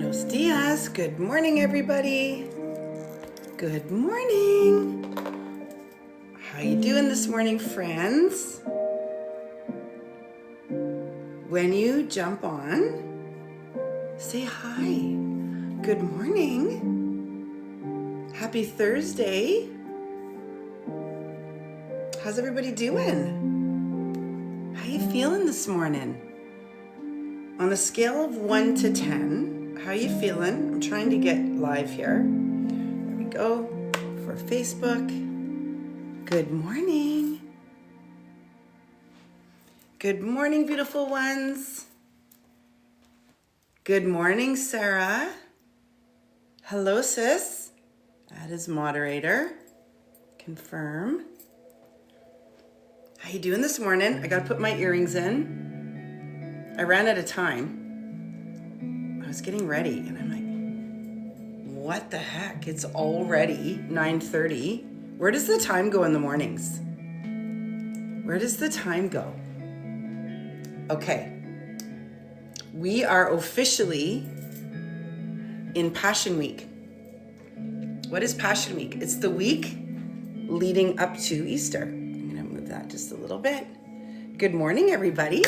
Buenos dias. Good morning, everybody. Good morning. How you doing this morning, friends? When you jump on, say hi. Good morning. Happy Thursday. How's everybody doing? How you feeling this morning? On a scale of 1 to 10, how you feeling? I'm trying to get live here. There we go. For Facebook. Good morning. Good morning, beautiful ones. Good morning, Sarah. Hello, sis. That is moderator. Confirm. How you doing this morning? I gotta put my earrings in. I ran out of time. I was getting ready and I'm like, what the heck? It's already 9:30. Where does the time go in the mornings? Where does the time go? Okay. We are officially in Passion Week. What is Passion Week? It's the week leading up to Easter. I'm gonna move that just a little bit. Good morning, everybody.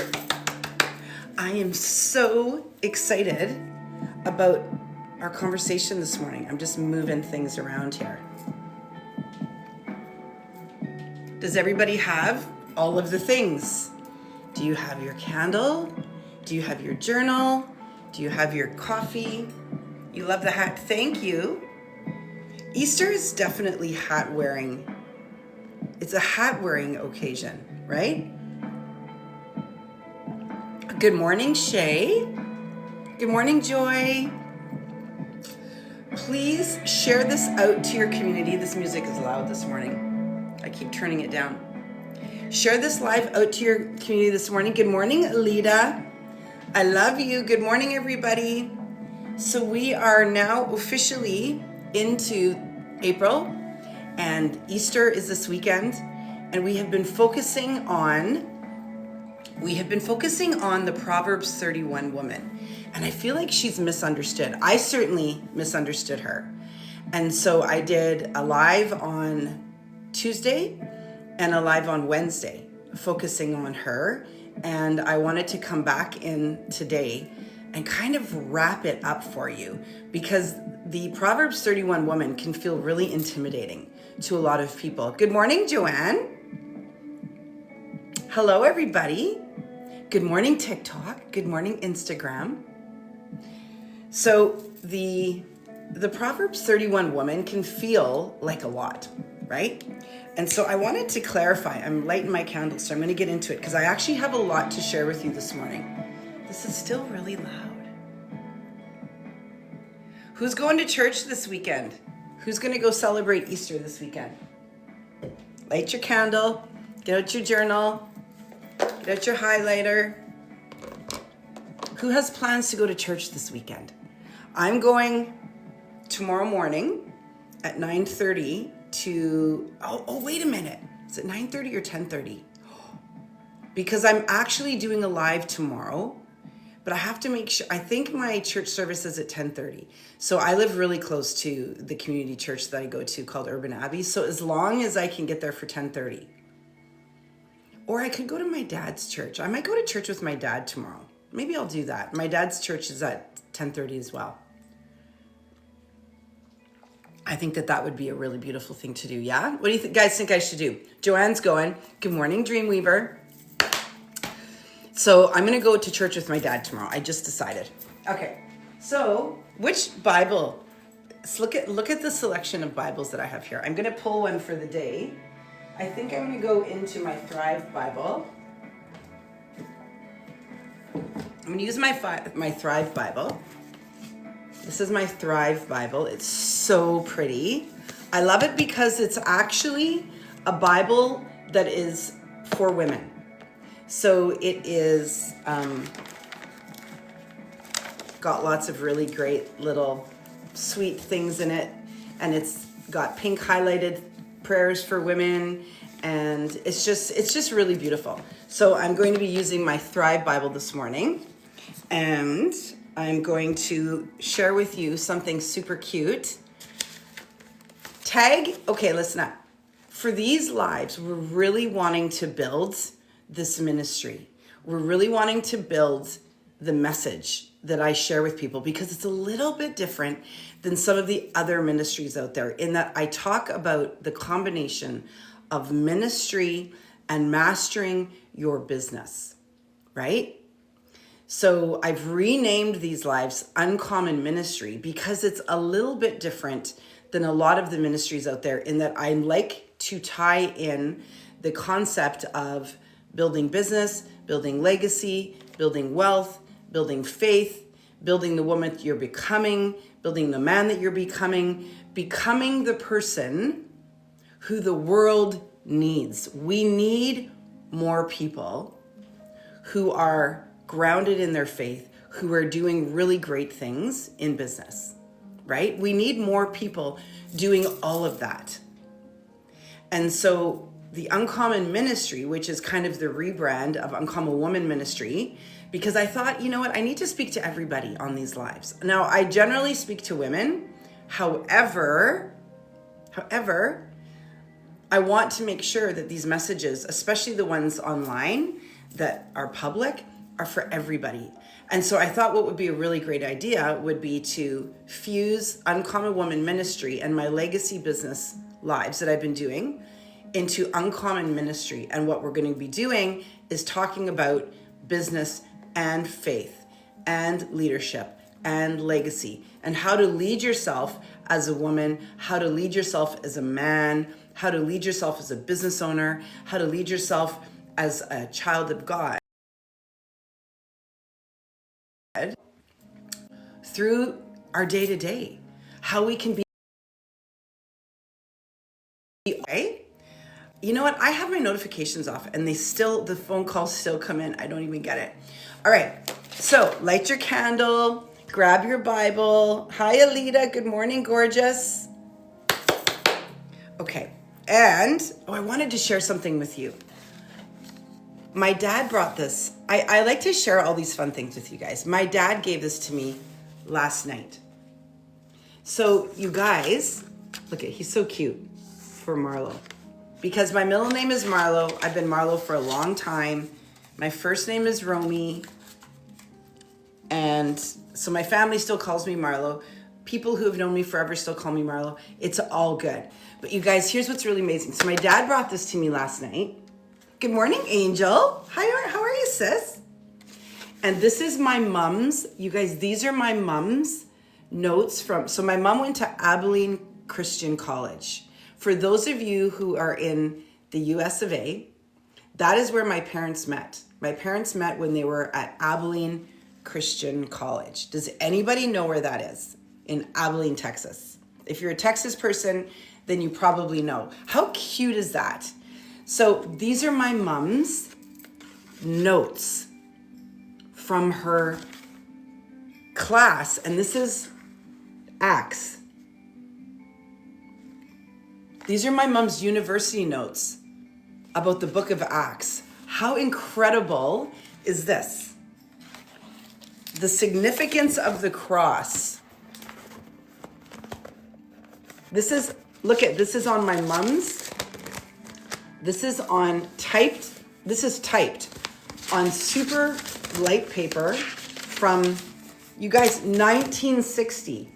I am so excited about our conversation this morning. I'm just moving things around here. Does everybody have all of the things? Do you have your candle? Do you have your journal? Do you have your coffee? You love the hat? Thank you. Easter is definitely hat wearing. It's a hat wearing occasion, right? Good morning, Shay. Good morning, Joy. Please share this out to your community. This music is loud this morning. I keep turning it down. Share this live out to your community this morning. Good morning, Alita. I love you. Good morning, everybody. So we are now officially into April, and Easter is this weekend, and we have been focusing on the Proverbs 31 woman. And I feel like she's misunderstood. I certainly misunderstood her. And so I did a live on Tuesday and a live on Wednesday, focusing on her. And I wanted to come back in today and kind of wrap it up for you, because the Proverbs 31 woman can feel really intimidating to a lot of people. Good morning, Joanne. Hello, everybody. Good morning, TikTok. Good morning, Instagram. So the Proverbs 31 woman can feel like a lot, right? And so I wanted to clarify. I'm lighting my candle, so I'm going to get into it because I actually have a lot to share with you this morning. This is still really loud. Who's going to church this weekend? Who's going to go celebrate Easter this weekend? Light your candle, get out your journal, get out your highlighter. Who has plans to go to church this weekend? I'm going tomorrow morning at 9:30 to, wait a minute. Is it 9:30 or 10:30? Because I'm actually doing a live tomorrow, but I have to make sure. I think my church service is at 10:30. So I live really close to the community church that I go to called Urban Abbey. So as long as I can get there for 10:30. Or I could go to my dad's church. I might go to church with my dad tomorrow. Maybe I'll do that. My dad's church is at 10:30 as well. I think that would be a really beautiful thing to do, yeah? What do you guys think I should do? Joanne's going. Good morning, Dreamweaver. So I'm going to go to church with my dad tomorrow. I just decided. Okay, so which Bible? Let's look at the selection of Bibles that I have here. I'm going to pull one for the day. I think I'm going to go into my Thrive Bible. I'm going to use my Thrive Bible. This is my Thrive Bible. It's so pretty. I love it because it's actually a Bible that is for women. So it is got lots of really great little sweet things in it. And it's got pink highlighted prayers for women. And it's just really beautiful. So I'm going to be using my Thrive Bible this morning. And I'm going to share with you something super cute. Okay, listen up. For these lives, we're really wanting to build this ministry. We're really wanting to build the message that I share with people because it's a little bit different than some of the other ministries out there in that I talk about the combination of ministry and mastering your business, right? So I've renamed these lives Uncommon Ministry because it's a little bit different than a lot of the ministries out there in that I like to tie in the concept of building business, building legacy, building wealth, building faith, building the woman you're becoming, building the man that you're becoming the person who the world needs. We need more people who are grounded in their faith, who are doing really great things in business, right? We need more people doing all of that. And so the Uncommon Ministry, which is kind of the rebrand of Uncommon Woman Ministry, because I thought, you know what, I need to speak to everybody on these lives. Now, I generally speak to women. However, I want to make sure that these messages, especially the ones online that are public, are for everybody. And so I thought what would be a really great idea would be to fuse Uncommon Woman Ministry and my legacy business lives that I've been doing into Uncommon Ministry. And what we're going to be doing is talking about business and faith and leadership and legacy and how to lead yourself as a woman, how to lead yourself as a man, how to lead yourself as a business owner, how to lead yourself as a child of God through our day-to-day, how we can be. You know what? I have my notifications off and the phone calls still come in. I don't even get it. All right. So light your candle, grab your Bible. Hi, Alita. Good morning, gorgeous. Okay. And, I wanted to share something with you. My dad brought this. I like to share all these fun things with you guys. My dad gave this to me last night. So you guys, look at, he's so cute for Marlo. Because my middle name is Marlo. I've been Marlo for a long time. My first name is Romy. And so my family still calls me Marlo. People who have known me forever still call me Marlo. It's all good. But you guys, here's what's really amazing. So my dad brought this to me last night. Good morning, Angel. Hi, how are you, sis? And this is my mom's. You guys, these are my mom's notes from, so my mom went to Abilene Christian College. For those of you who are in the US of A, that is where my parents met. My parents met when they were at Abilene Christian College. Does anybody know where that is? In Abilene, Texas. If you're a Texas person, then you probably know. How cute is that? So these are my mom's notes from her class, and this is Acts. These are my mom's university notes about the book of Acts. How incredible is this? The significance of the cross. This is on my mom's. This is typed on super light paper from, you guys, 1960.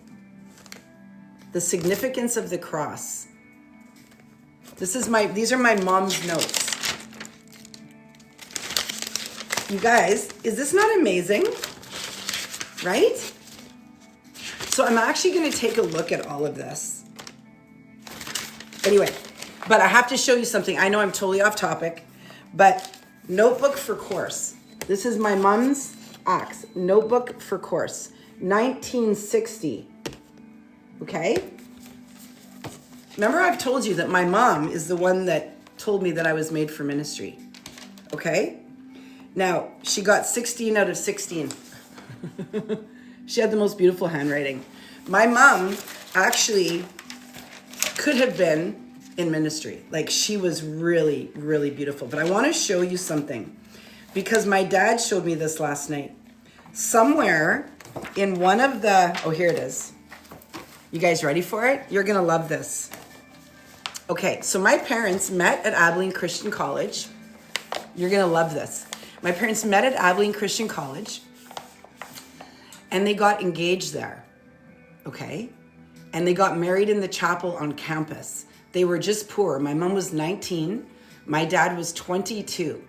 The significance of the cross. These are my mom's notes. You guys, is this not amazing? Right? So I'm actually going to take a look at all of this. Anyway, but I have to show you something. I know I'm totally off topic, but notebook for course. This is my mom's Acts, notebook for course, 1960. Okay? Remember, I've told you that my mom is the one that told me that I was made for ministry. Okay? Now, she got 16 out of 16. She had the most beautiful handwriting. My mom actually could have been in ministry. Like, she was really, really beautiful. But I want to show you something because my dad showed me this last night. Somewhere in one of the, oh, here it is. You guys ready for it? You're gonna love this. Okay, so my parents met at Abilene Christian College. You're gonna love this. My parents met at Abilene Christian College and they got engaged there, okay? And they got married in the chapel on campus. They were just poor. My mom was 19, my dad was 22,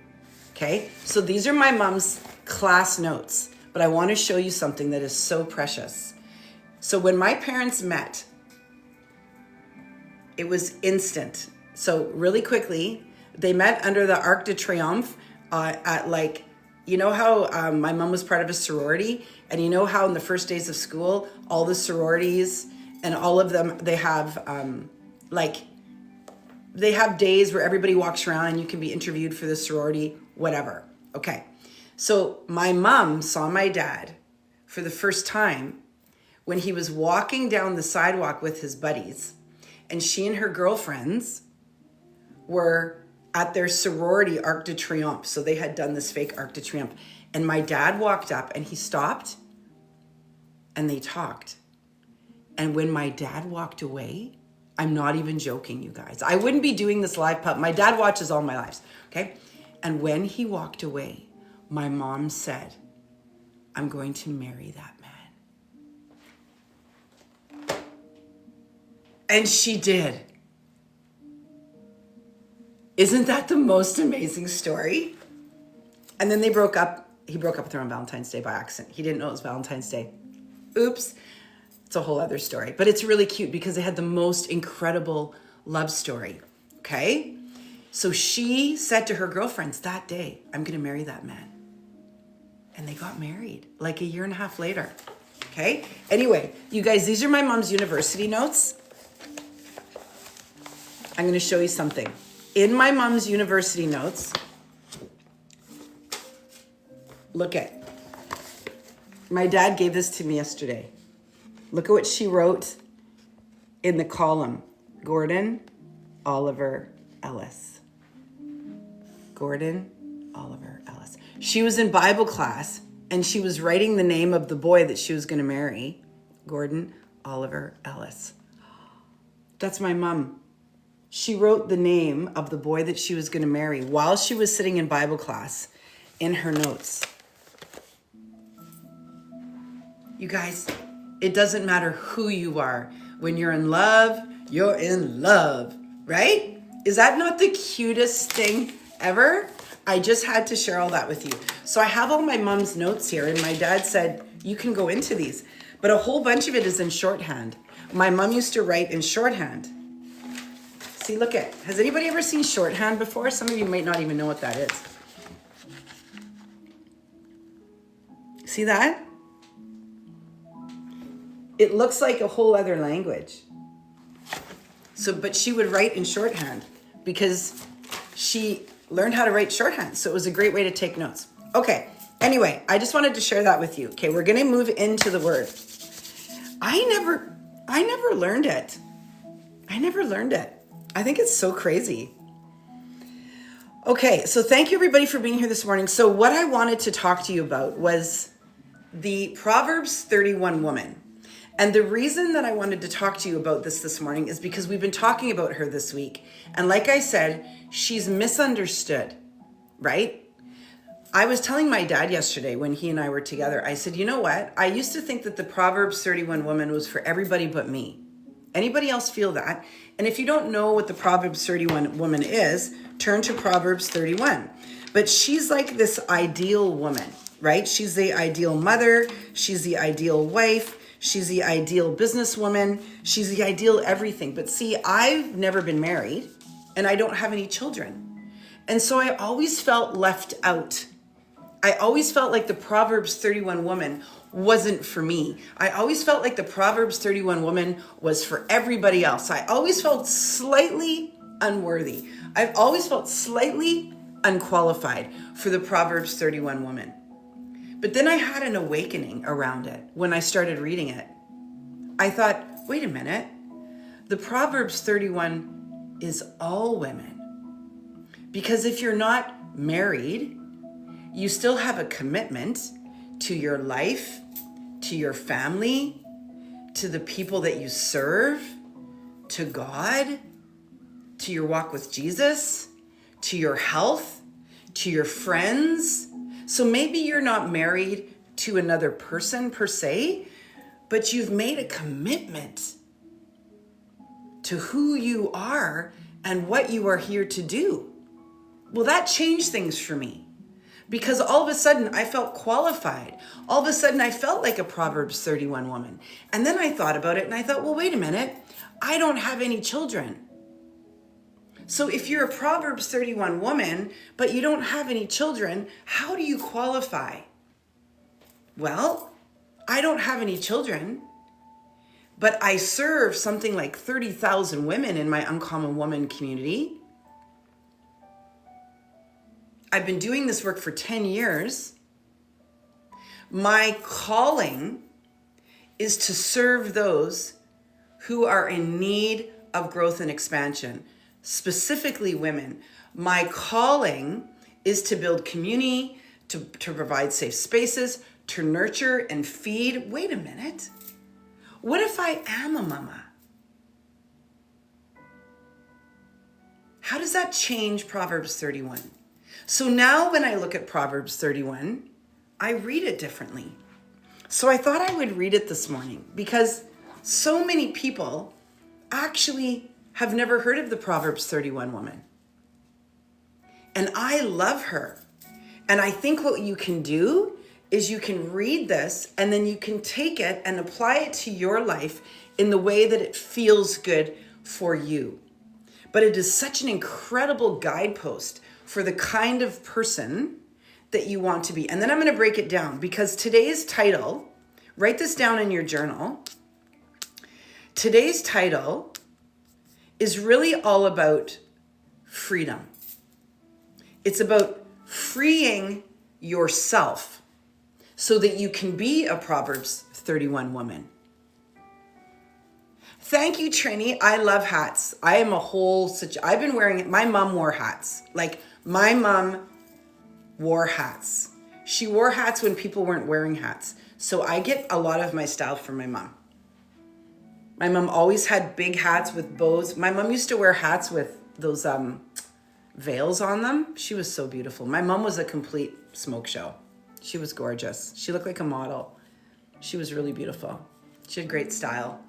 okay? So these are my mom's class notes, but I wanna show you something that is so precious. So when my parents met, it was instant. So really quickly, they met under the Arc de Triomphe at like, you know how my mom was part of a sorority, and you know how in the first days of school, all the sororities and all of them, they have they have days where everybody walks around and you can be interviewed for the sorority, whatever. Okay. So my mom saw my dad for the first time when he was walking down the sidewalk with his buddies, and she and her girlfriends were at their sorority Arc de Triomphe. So they had done this fake Arc de Triomphe. And my dad walked up and he stopped and they talked. And when my dad walked away, I'm not even joking, you guys. I wouldn't be doing this live pub. My dad watches all my lives, okay? And when he walked away, my mom said, I'm going to marry that man. And she did. Isn't that the most amazing story? And then they broke up. He broke up with her on Valentine's Day by accident. He didn't know it was Valentine's Day. Oops. It's a whole other story. But it's really cute because they had the most incredible love story. Okay? So she said to her girlfriends that day, I'm going to marry that man. And they got married like a year and a half later. Okay? Anyway, you guys, these are my mom's university notes. I'm going to show you something. In my mom's university notes, look at, my dad gave this to me yesterday. Look at what she wrote in the column. Gordon Oliver Ellis. Gordon Oliver Ellis. She was in Bible class and she was writing the name of the boy that she was going to marry. Gordon Oliver Ellis. That's my mom. She wrote the name of the boy that she was going to marry while she was sitting in Bible class in her notes. You guys, it doesn't matter who you are. When you're in love, right? Is that not the cutest thing ever? I just had to share all that with you. So I have all my mom's notes here, and my dad said, you can go into these. But a whole bunch of it is in shorthand. My mom used to write in shorthand. See, look at, has anybody ever seen shorthand before? Some of you might not even know what that is. See that? It looks like a whole other language. So, but she would write in shorthand because she learned how to write shorthand. So it was a great way to take notes. Okay. Anyway, I just wanted to share that with you. Okay. We're going to move into the word. I never learned it. I think it's so crazy. Okay. So thank you everybody for being here this morning. So what I wanted to talk to you about was the Proverbs 31 woman. And the reason that I wanted to talk to you about this morning is because we've been talking about her this week. And like I said, she's misunderstood, right? I was telling my dad yesterday when he and I were together, I said, you know what? I used to think that the Proverbs 31 woman was for everybody but me. Anybody else feel that? And if you don't know what the Proverbs 31 woman is, turn to Proverbs 31. But she's like this ideal woman, right? She's the ideal mother. She's the ideal wife. She's the ideal businesswoman. She's the ideal everything. But see, I've never been married and I don't have any children. And so I always felt left out. I always felt like the Proverbs 31 woman wasn't for me. I always felt like the Proverbs 31 woman was for everybody else. I always felt slightly unworthy. I've always felt slightly unqualified for the Proverbs 31 woman. But then I had an awakening around it when I started reading it. I thought, wait a minute, the Proverbs 31 is all women. Because if you're not married, you still have a commitment to your life, to your family, to the people that you serve, to God, to your walk with Jesus, to your health, to your friends. So maybe you're not married to another person per se, but you've made a commitment to who you are and what you are here to do. Well, that changed things for me because all of a sudden I felt qualified. All of a sudden I felt like a Proverbs 31 woman. And then I thought about it and I thought, well, wait a minute. I don't have any children. So if you're a Proverbs 31 woman, but you don't have any children, how do you qualify? Well, I don't have any children, but I serve something like 30,000 women in my Uncommon Woman community. I've been doing this work for 10 years. My calling is to serve those who are in need of growth and expansion, specifically women. My calling is to build community, to provide safe spaces, to nurture and feed. Wait a minute. What if I am a mama? How does that change Proverbs 31? So now when I look at Proverbs 31, I read it differently. So I thought I would read it this morning because so many people actually have never heard of the Proverbs 31 woman. And I love her. And I think what you can do is you can read this and then you can take it and apply it to your life in the way that it feels good for you. But it is such an incredible guidepost for the kind of person that you want to be. And then I'm going to break it down because today's title, write this down in your journal. Today's title is really all about freedom. It's about freeing yourself so that you can be a Proverbs 31 woman. Thank you, Trini. I love hats. I am I've been wearing it. My mom wore hats. Like my mom wore hats. She wore hats when people weren't wearing hats. So I get a lot of my style from my mom. My mom always had big hats with bows. My mom used to wear hats with those veils on them. She was so beautiful. My mom was a complete smoke show. She was gorgeous. She looked like a model. She was really beautiful. She had great style.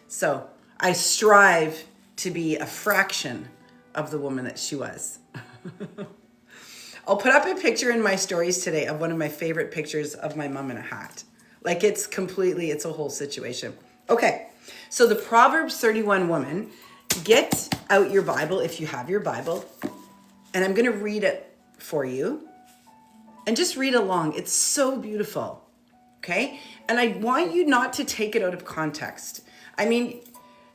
So I strive to be a fraction of the woman that she was. I'll put up a picture in my stories today of one of my favorite pictures of my mom in a hat. Like it's a whole situation. Okay, so the Proverbs 31 woman, get out your Bible if you have your Bible, and I'm going to read it for you. And just read along. It's so beautiful, okay? And I want you not to take it out of context. I mean,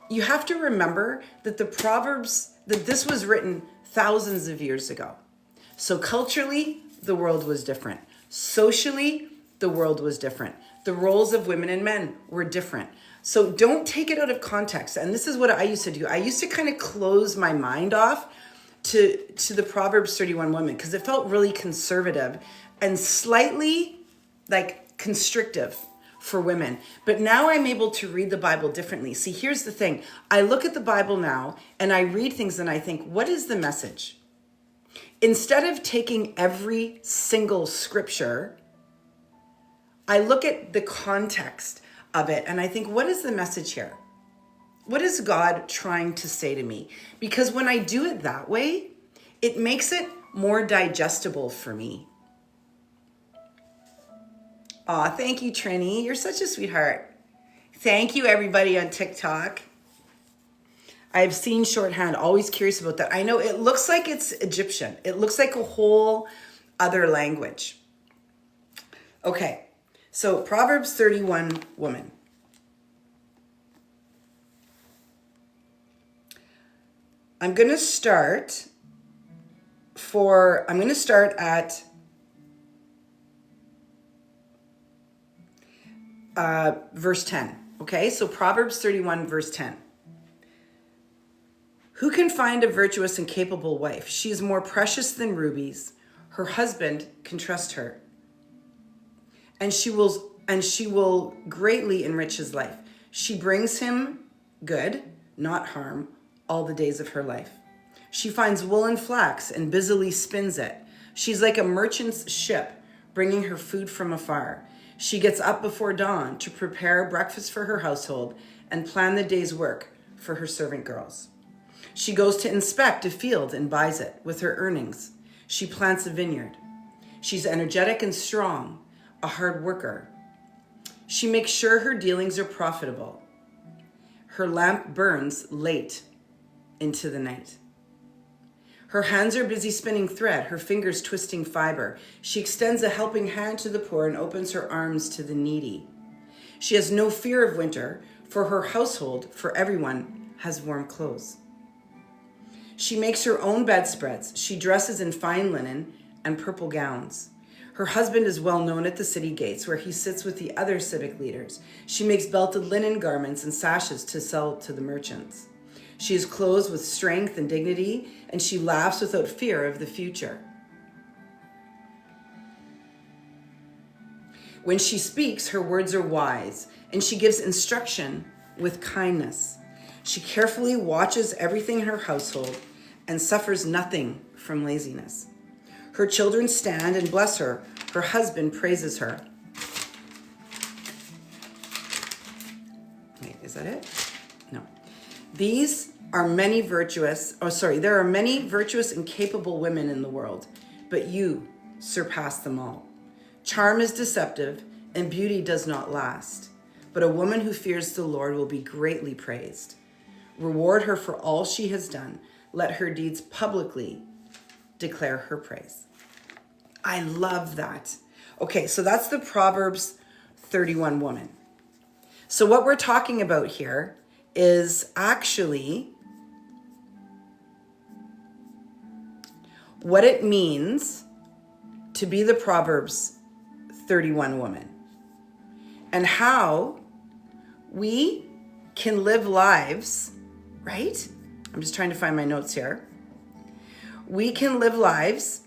you have to remember that that this was written thousands of years ago. So culturally, the world was different. Socially, the world was different. The roles of women and men were different. So don't take it out of context. And this is what I used to do. I used to kind of close my mind off to the Proverbs 31 woman because it felt really conservative and slightly like constrictive for women. But now I'm able to read the Bible differently. See, here's the thing. I look at the Bible now and I read things and I think, what is the message? Instead of taking every single scripture, I look at the context of it and I think, what is the message here? What is God trying to say to me? Because when I do it that way, it makes it more digestible for me. Aw, thank you, Trini. You're such a sweetheart. Thank you, everybody on TikTok. I've seen shorthand, always curious about that. I know it looks like it's Egyptian. It looks like a whole other language. Okay, so Proverbs 31 woman. I'm going to start at verse 10. Okay, so Proverbs 31, verse 10. Who can find a virtuous and capable wife? She is more precious than rubies. Her husband can trust her. And and she will greatly enrich his life. She brings him good, not harm, all the days of her life. She finds wool and flax and busily spins it. She's like a merchant's ship, bringing her food from afar. She gets up before dawn to prepare breakfast for her household and plan the day's work for her servant girls. She goes to inspect a field and buys it with her earnings. She plants a vineyard. She's energetic and strong, a hard worker. She makes sure her dealings are profitable. Her lamp burns late into the night. Her hands are busy spinning thread, her fingers twisting fiber. She extends a helping hand to the poor and opens her arms to the needy. She has no fear of winter, for her household, for everyone, has warm clothes. She makes her own bedspreads. She dresses in fine linen and purple gowns. Her husband is well known at the city gates, where he sits with the other civic leaders. She makes belted linen garments and sashes to sell to the merchants. She is clothed with strength and dignity, and she laughs without fear of the future. When she speaks, her words are wise, and she gives instruction with kindness. She carefully watches everything in her household and suffers nothing from laziness. Her children stand and bless her. Her husband praises her. Wait, is that it? No. There are many virtuous and capable women in the world, but you surpass them all. Charm is deceptive and beauty does not last, but a woman who fears the Lord will be greatly praised. Reward her for all she has done. Let her deeds publicly declare her praise. I love that. Okay, so that's the Proverbs 31 woman. So what we're talking about here is actually what it means to be the Proverbs 31 woman and how we can live lives, right? I'm just trying to find my notes here. We can live lives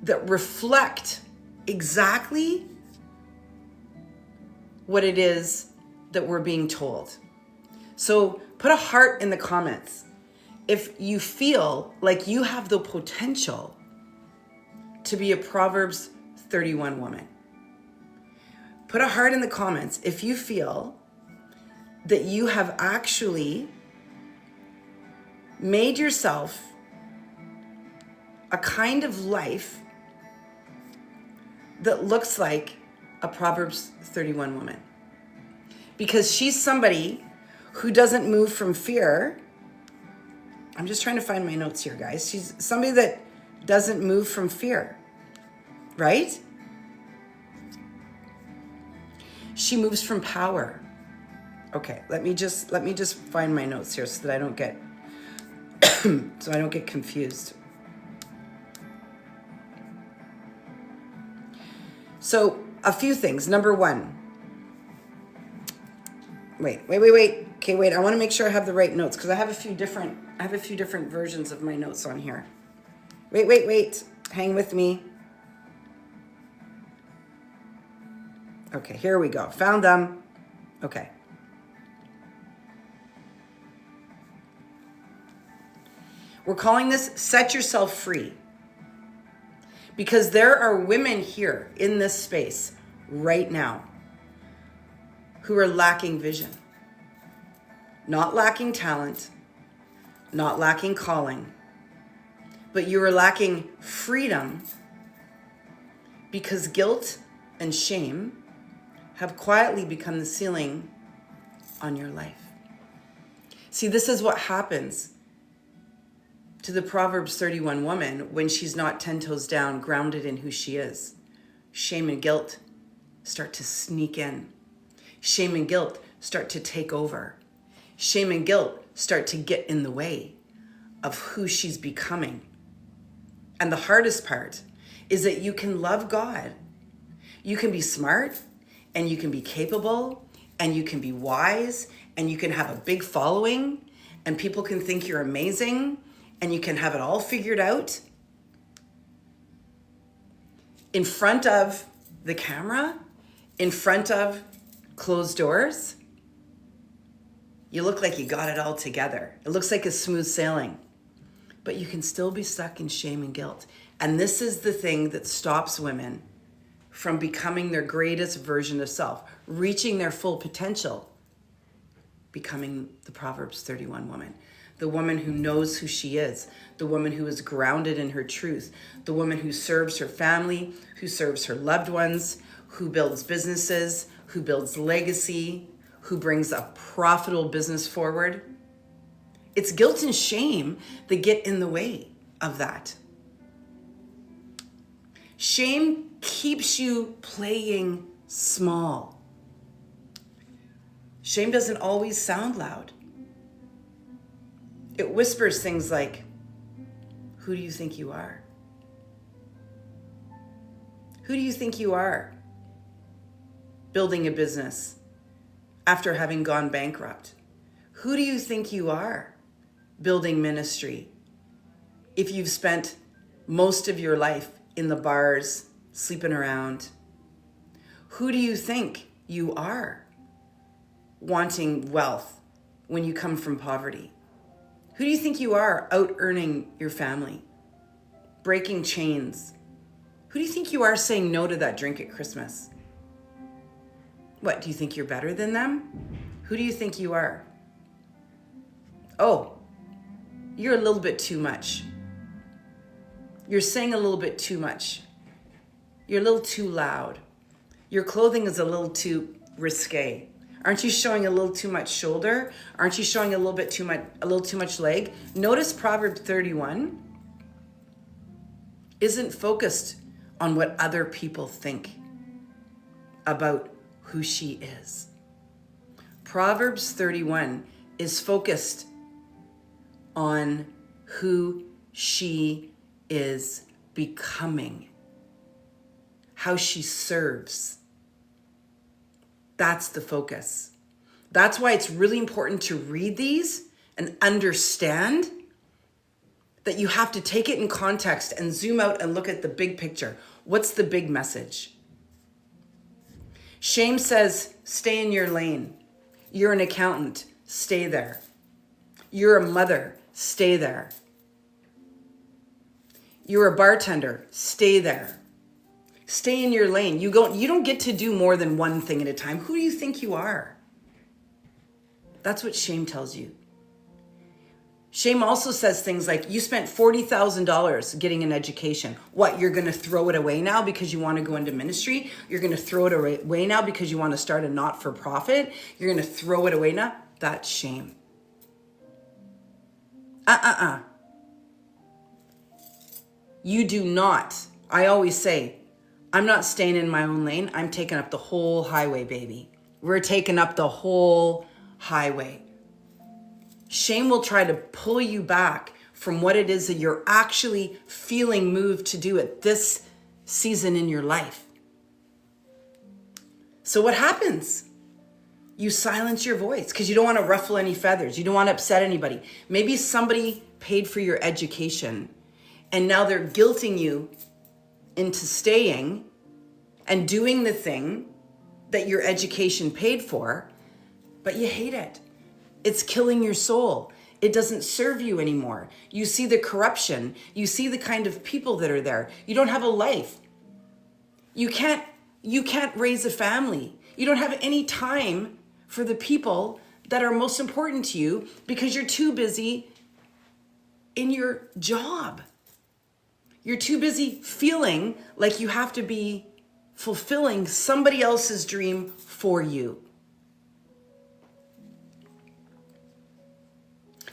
that reflect exactly what it is that we're being told. So put a heart in the comments if you feel like you have the potential to be a Proverbs 31 woman. Put a heart in the comments if you feel that you have actually made yourself a kind of life that looks like a Proverbs 31 woman. Because she's somebody who doesn't move from fear. I'm just trying to find my notes here, guys. She's somebody that doesn't move from fear, right? She moves from power. Okay, let me just find my notes here so that I don't get confused. So a few things. Number one. Wait. Okay, wait. I want to make sure I have the right notes because I have a few different versions of my notes on here. Wait. Hang with me. Okay, here we go. Found them. Okay. We're calling this Set Yourself Free. Because there are women here in this space right now who are lacking vision, not lacking talent, not lacking calling, but you are lacking freedom because guilt and shame have quietly become the ceiling on your life. See, this is what happens to the Proverbs 31 woman when she's not 10 toes down, grounded in who she is. Shame and guilt start to sneak in. Shame and guilt start to take over. Shame and guilt start to get in the way of who she's becoming. And the hardest part is that you can love God. You can be smart and you can be capable and you can be wise and you can have a big following and people can think you're amazing and you can have it all figured out in front of the camera, in front of closed doors, you look like you got it all together. It looks like a smooth sailing, but you can still be stuck in shame and guilt. And this is the thing that stops women from becoming their greatest version of self, reaching their full potential, becoming the Proverbs 31 woman, the woman who knows who she is, the woman who is grounded in her truth, the woman who serves her family, who serves her loved ones, who builds businesses, who builds legacy, who brings a profitable business forward. It's guilt and shame that get in the way of that. Shame keeps you playing small. Shame doesn't always sound loud. It whispers things like, who do you think you are? Who do you think you are? Building a business after having gone bankrupt. Who do you think you are? Building ministry if you've spent most of your life in the bars, sleeping around. Who do you think you are? Wanting wealth when you come from poverty. Who do you think you are out earning your family? Breaking chains. Who do you think you are saying no to that drink at Christmas? What, do you think you're better than them? Who do you think you are? Oh, you're a little bit too much. You're saying a little bit too much. You're a little too loud. Your clothing is a little too risque. Aren't you showing a little too much shoulder? Aren't you showing a little too much leg? Notice Proverbs 31 isn't focused on what other people think about who she is. Proverbs 31 is focused on who she is becoming, how she serves. That's the focus. That's why it's really important to read these and understand that you have to take it in context and zoom out and look at the big picture. What's the big message? Shame says, stay in your lane. You're an accountant, stay there. You're a mother, stay there. You're a bartender, stay there. Stay in your lane. You don't get to do more than one thing at a time. Who do you think you are? That's what shame tells you. Shame also says things like, you spent $40,000 getting an education. What, you're going to throw it away now because you want to go into ministry? You're going to throw it away now because you want to start a not-for-profit? You're going to throw it away now? That's shame. You do not. I always say, I'm not staying in my own lane. I'm taking up the whole highway, baby. We're taking up the whole highway. Shame will try to pull you back from what it is that you're actually feeling moved to do at this season in your life. So what happens? You silence your voice because you don't want to ruffle any feathers. You don't want to upset anybody. Maybe somebody paid for your education and now they're guilting you into staying and doing the thing that your education paid for, but you hate it. It's killing your soul. It doesn't serve you anymore. You see the corruption. You see the kind of people that are there. You don't have a life. You can't raise a family. You don't have any time for the people that are most important to you because you're too busy in your job. You're too busy feeling like you have to be fulfilling somebody else's dream for you.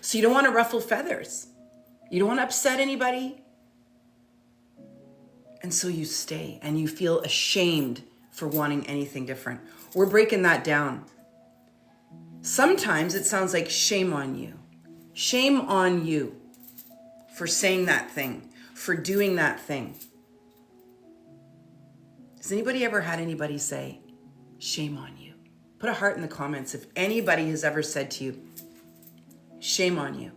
So you don't want to ruffle feathers. You don't want to upset anybody. And so you stay and you feel ashamed for wanting anything different. We're breaking that down. Sometimes it sounds like shame on you. Shame on you for saying that thing, for doing that thing. Has anybody ever had anybody say, shame on you? Put a heart in the comments if anybody has ever said to you, shame on you.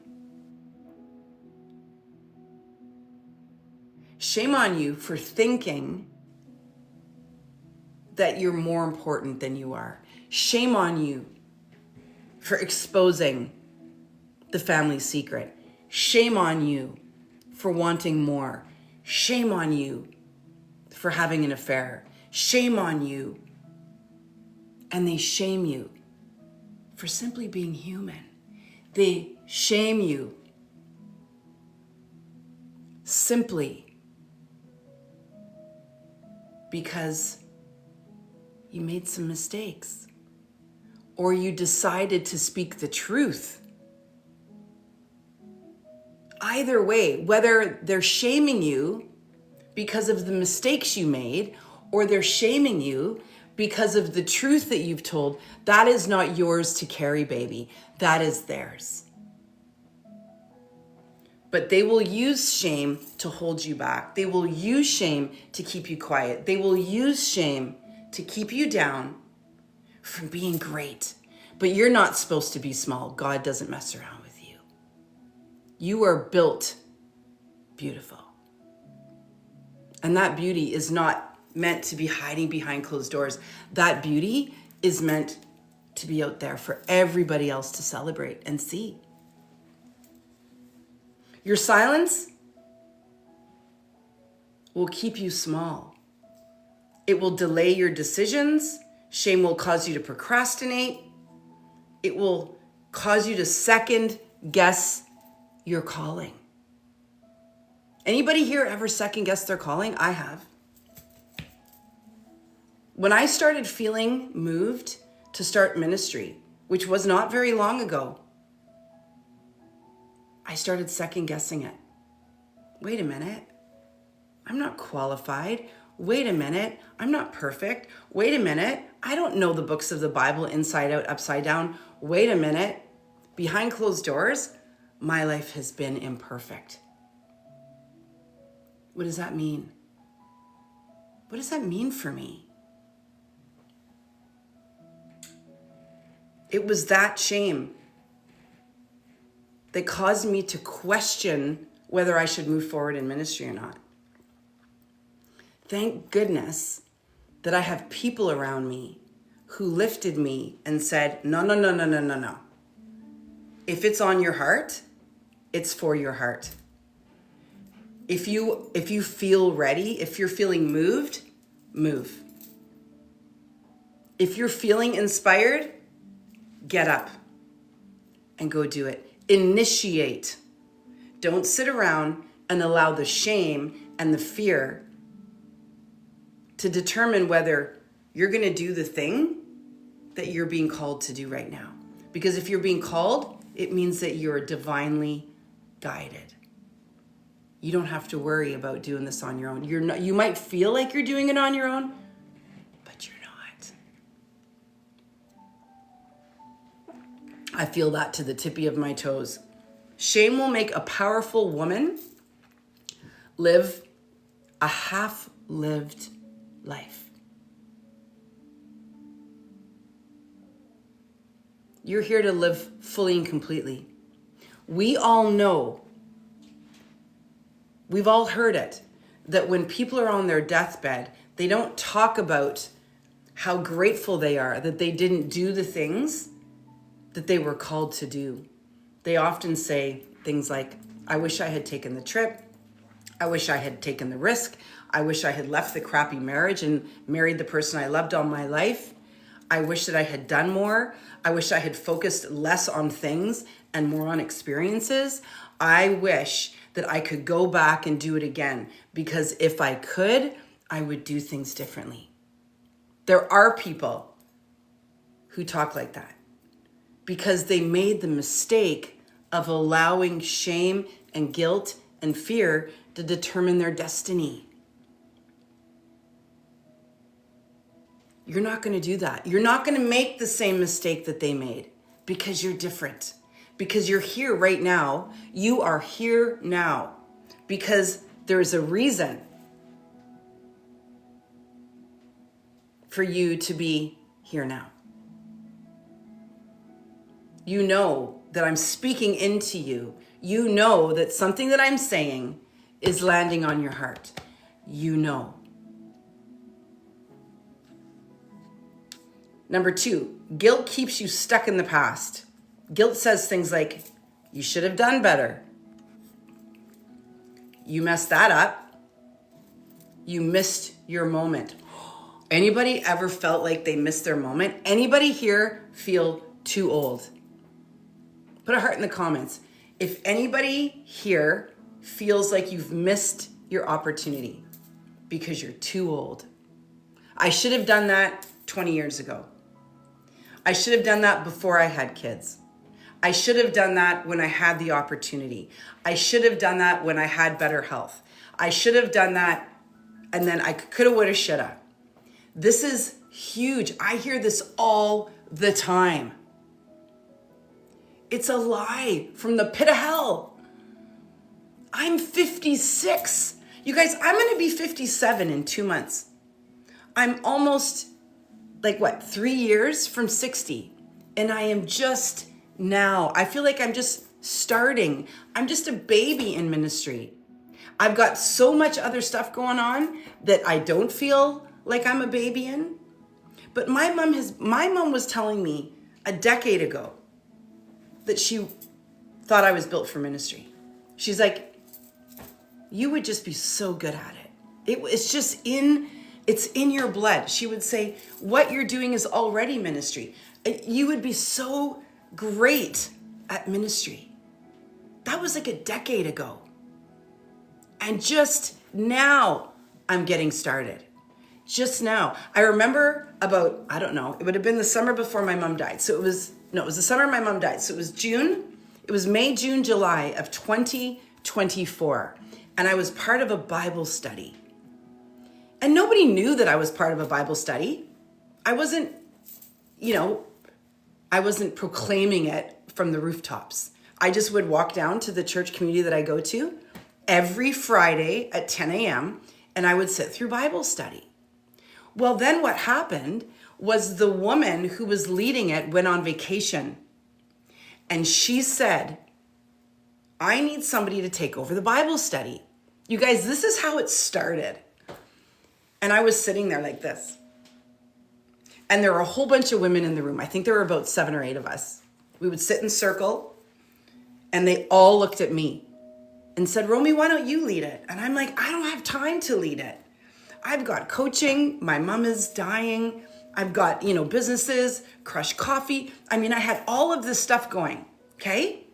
Shame on you for thinking that you're more important than you are. Shame on you for exposing the family secret. Shame on you for wanting more. Shame on you for having an affair. Shame on you. And they shame you for simply being human. They shame you simply because you made some mistakes or you decided to speak the truth. Either way, whether they're shaming you because of the mistakes you made or they're shaming you because of the truth that you've told, that is not yours to carry, baby. That is theirs. But they will use shame to hold you back. They will use shame to keep you quiet. They will use shame to keep you down from being great. But you're not supposed to be small. God doesn't mess around with you. You are built beautiful. And that beauty is not meant to be hiding behind closed doors. That beauty is meant to be out there for everybody else to celebrate and see. Your silence will keep you small. It will delay your decisions. Shame will cause you to procrastinate. It will cause you to second guess your calling. Anybody here ever second guess their calling? I have. When I started feeling moved to start ministry, which was not very long ago, I started second guessing it. Wait a minute. I'm not qualified. Wait a minute. I'm not perfect. Wait a minute. I don't know the books of the Bible inside out, upside down. Wait a minute. Behind closed doors, my life has been imperfect. What does that mean? What does that mean for me? It was that shame that caused me to question whether I should move forward in ministry or not. Thank goodness that I have people around me who lifted me and said, no. If it's on your heart, it's for your heart. If you feel ready, if you're feeling moved, move. If you're feeling inspired, get up and go do it. Initiate. Don't sit around and allow the shame and the fear to determine whether you're going to do the thing that you're being called to do right now. Because if you're being called, it means that you're divinely guided. You don't have to worry about doing this on your own. You might feel like you're doing it on your own, but you're not. I feel that to the tippy of my toes. Shame will make a powerful woman live a half-lived life. You're here to live fully and completely. We all know, we've all heard it, that when people are on their deathbed, they don't talk about how grateful they are that they didn't do the things that they were called to do. They often say things like, I wish I had taken the trip. I wish I had taken the risk. I wish I had left the crappy marriage and married the person I loved all my life. I wish that I had done more. I wish I had focused less on things and more on experiences. I wish that I could go back and do it again, because if I could, I would do things differently. There are people who talk like that because they made the mistake of allowing shame and guilt and fear to determine their destiny. You're not going to do that. You're not going to make the same mistake that they made because you're different. Because you're here right now. You are here now because there's a reason for you to be here now. You know that I'm speaking into you. You know that something that I'm saying is landing on your heart. You know. Number 2, guilt keeps you stuck in the past. Guilt says things like, you should have done better. You messed that up. You missed your moment. Anybody ever felt like they missed their moment? Anybody here feel too old? Put a heart in the comments. If anybody here feels like you've missed your opportunity because you're too old. I should have done that 20 years ago. I should have done that before I had kids. I should have done that when I had the opportunity. I should have done that when I had better health. I should have done that, and then I coulda, woulda, shoulda. This is huge. I hear this all the time. It's a lie from the pit of hell. I'm 56. You guys, I'm gonna be 57 in 2 months. I'm almost 3 years from 60. And I am just now, I feel like I'm just starting. I'm just a baby in ministry. I've got so much other stuff going on that I don't feel like I'm a baby in. But my mom was telling me a decade ago that she thought I was built for ministry. She's like, you would just be so good at it. It's in your blood. She would say, what you're doing is already ministry. You would be so great at ministry. That was like a decade ago. And just now I'm getting started. Just now. I remember about, I don't know, it would have been the summer before my mom died. So it was the summer my mom died. So it was May, June, July of 2024. And I was part of a Bible study. And nobody knew that I was part of a Bible study. I wasn't proclaiming it from the rooftops. I just would walk down to the church community that I go to every Friday at 10 a.m. and I would sit through Bible study. Well, then what happened was the woman who was leading it went on vacation. And she said, I need somebody to take over the Bible study. You guys, this is how it started. And I was sitting there like this. And there were a whole bunch of women in the room. I think there were about 7 or 8 of us. We would sit in circle and they all looked at me and said, Romy, why don't you lead it? And I'm like, I don't have time to lead it. I've got coaching. My mom is dying. I've got, businesses, Crush Coffee. I had all of this stuff going, okay?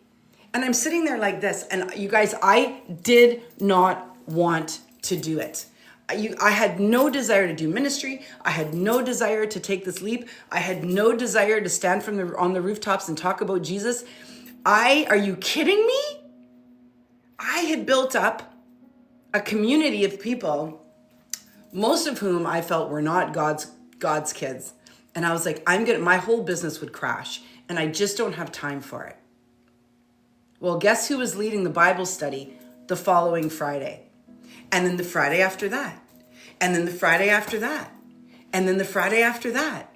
And I'm sitting there like this. And you guys, I did not want to do it. I had no desire to do ministry. I had no desire to take this leap. I had no desire to stand on the rooftops and talk about Jesus. Are you kidding me? I had built up a community of people, most of whom I felt were not God's kids. And I was like, my whole business would crash and I just don't have time for it. Well, guess who was leading the Bible study the following Friday? And then the Friday after that. And then the Friday after that. And then the Friday after that.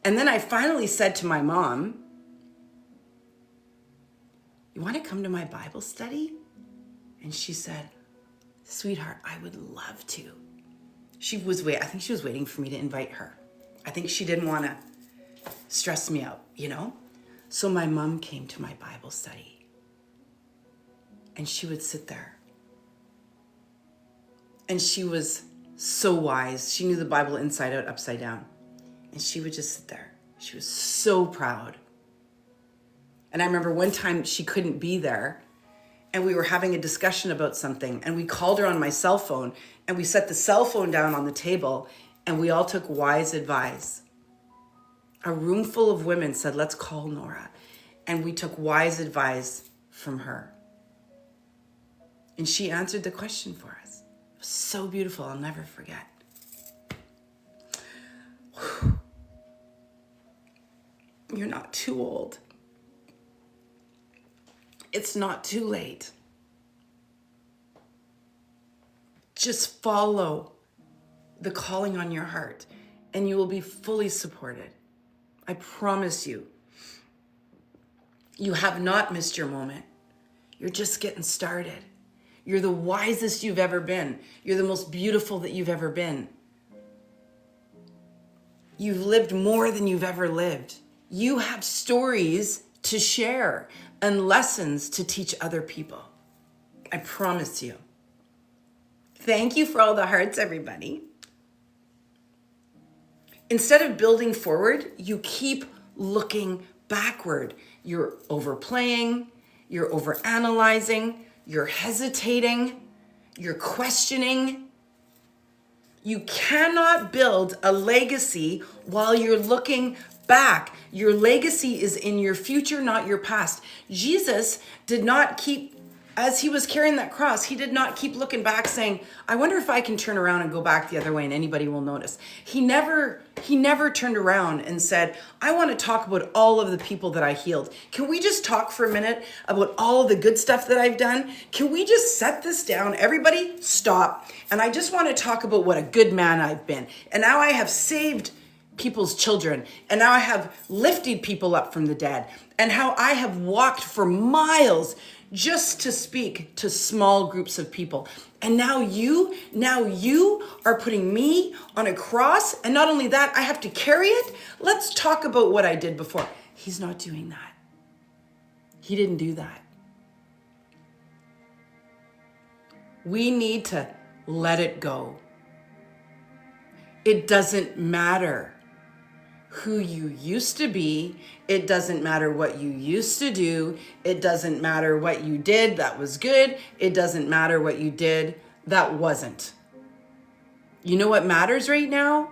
And then I finally said to my mom, you want to come to my Bible study? And she said, sweetheart, I would love to. I think she was waiting for me to invite her. I think she didn't want to stress me out, So my mom came to my Bible study. And she would sit there. And she was so wise. She knew the Bible inside out, upside down. And she would just sit there. She was so proud. And I remember one time she couldn't be there and we were having a discussion about something and we called her on my cell phone and we set the cell phone down on the table and we all took wise advice. A room full of women said, let's call Nora. And we took wise advice from her. And she answered the question for us. It was so beautiful. I'll never forget. Whew. You're not too old. It's not too late. Just follow the calling on your heart and you will be fully supported. I promise you. You have not missed your moment. You're just getting started. You're the wisest you've ever been. You're the most beautiful that you've ever been. You've lived more than you've ever lived. You have stories to share and lessons to teach other people. I promise you. Thank you for all the hearts, everybody. Instead of building forward, you keep looking backward. You're overplaying, you're overanalyzing, you're hesitating, you're questioning. You cannot build a legacy while you're looking back. Your legacy is in your future, not your past. Jesus did not keep, as he was carrying that cross, he did not keep looking back saying, I wonder if I can turn around and go back the other way and anybody will notice. He never turned around and said, I want to talk about all of the people that I healed. Can we just talk for a minute about all the good stuff that I've done? Can we just set this down? Everybody stop. And I just want to talk about what a good man I've been. And now I have saved people's children. And now I have lifted people up from the dead. And how I have walked for miles just to speak to small groups of people. And now you are putting me on a cross. And not only that, I have to carry it. Let's talk about what I did before. He's not doing that. He didn't do that. We need to let it go. It doesn't matter who you used to be. It doesn't matter what you used to do. It doesn't matter what you did that was good. It doesn't matter what you did that wasn't. You know what matters right now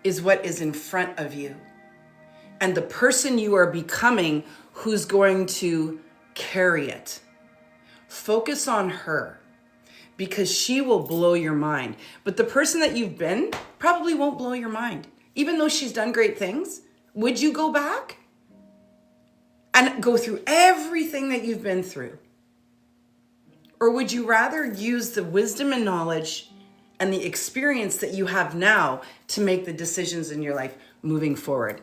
is what is in front of you. And the person you are becoming who's going to carry it. Focus on her because she will blow your mind. But the person that you've been probably won't blow your mind. Even though she's done great things, would you go back and go through everything that you've been through? Or would you rather use the wisdom and knowledge and the experience that you have now to make the decisions in your life moving forward?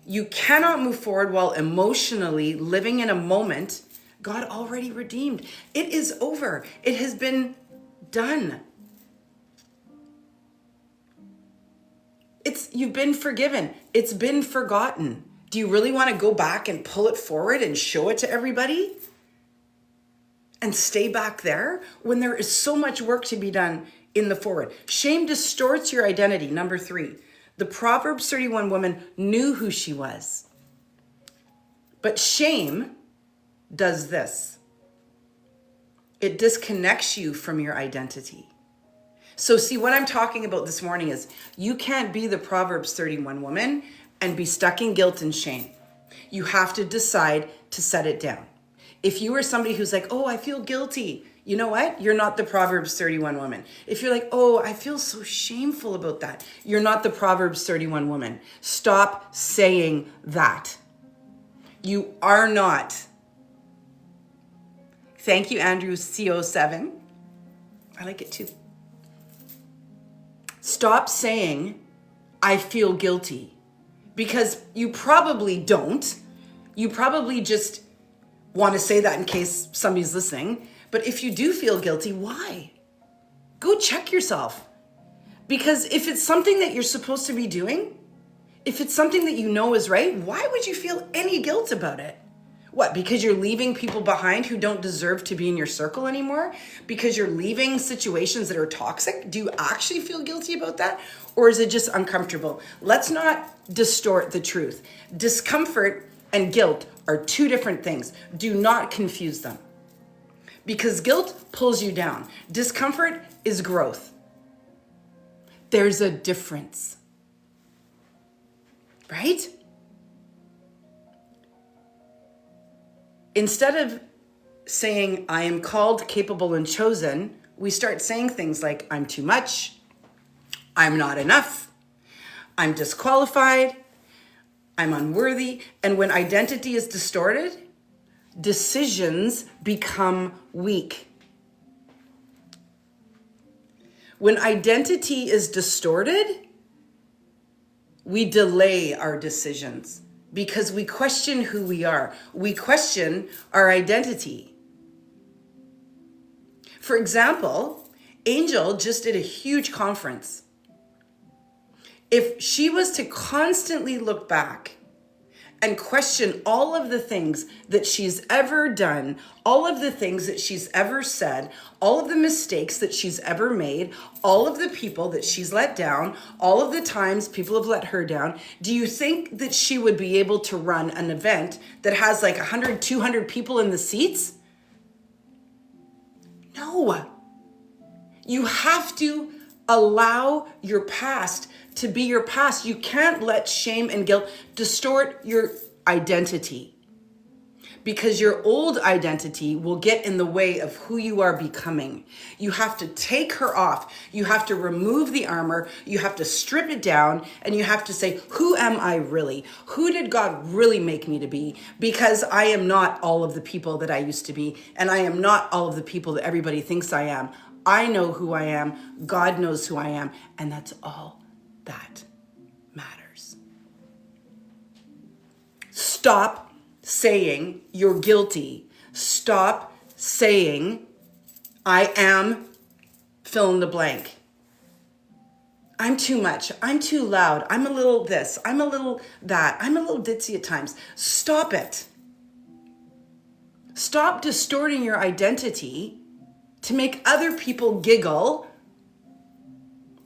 You cannot move forward while emotionally living in a moment God already redeemed. It is over. It has been done. You've been forgiven. It's been forgotten. Do you really want to go back and pull it forward and show it to everybody? And stay back there when there is so much work to be done in the forward. Shame distorts your identity. Number 3, the Proverbs 31 woman knew who she was. But shame does this. It disconnects you from your identity. So see, what I'm talking about this morning is you can't be the Proverbs 31 woman and be stuck in guilt and shame. You have to decide to set it down. If you are somebody who's like, oh, I feel guilty, you know what? You're not the Proverbs 31 woman. If you're like, oh, I feel so shameful about that, you're not the Proverbs 31 woman. Stop saying that. You are not. Thank you, Andrew CO7. I like it too. Stop saying, I feel guilty, because you probably don't. You probably just want to say that in case somebody's listening. But if you do feel guilty, why? Go check yourself. Because if it's something that you're supposed to be doing, if it's something that you know is right, why would you feel any guilt about it? What, because you're leaving people behind who don't deserve to be in your circle anymore? Because you're leaving situations that are toxic? Do you actually feel guilty about that? Or is it just uncomfortable? Let's not distort the truth. Discomfort and guilt are two different things. Do not confuse them. Because guilt pulls you down. Discomfort is growth. There's a difference. Right? Instead of saying, I am called, capable, and chosen, we start saying things like, I'm too much, I'm not enough, I'm disqualified, I'm unworthy. And when identity is distorted, decisions become weak. When identity is distorted, we delay our decisions. Because we question who we are. We question our identity. For example, Angel just did a huge conference. If she was to constantly look back and question all of the things that she's ever done, all of the things that she's ever said, all of the mistakes that she's ever made, all of the people that she's let down, all of the times people have let her down, do you think that she would be able to run an event that has like 100, 200 people in the seats? No. You have to allow your past to be your past. You can't let shame and guilt distort your identity, because your old identity will get in the way of who you are becoming. You have to take her off. You have to remove the armor. You have to strip it down, and you have to say, who am I really? Who did God really make me to be? Because I am not all of the people that I used to be, and I am not all of the people that everybody thinks I am. I know who I am. God knows who I am, and that's all that matters. Stop saying you're guilty. Stop saying I am fill in the blank. I'm too much. I'm too loud. I'm a little this. I'm a little that. I'm a little ditzy at times. Stop it. Stop distorting your identity to make other people giggle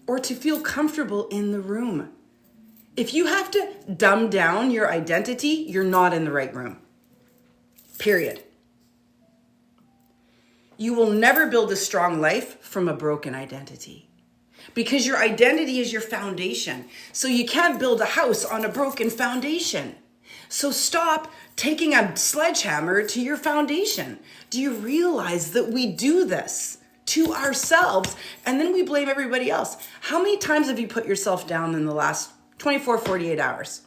or to feel comfortable in the room. If you have to dumb down your identity, you're not in the right room. Period. You will never build a strong life from a broken identity, because your identity is your foundation. So you can't build a house on a broken foundation. So stop taking a sledgehammer to your foundation. Do you realize that we do this to ourselves and then we blame everybody else? How many times have you put yourself down in the last 24, 48 hours?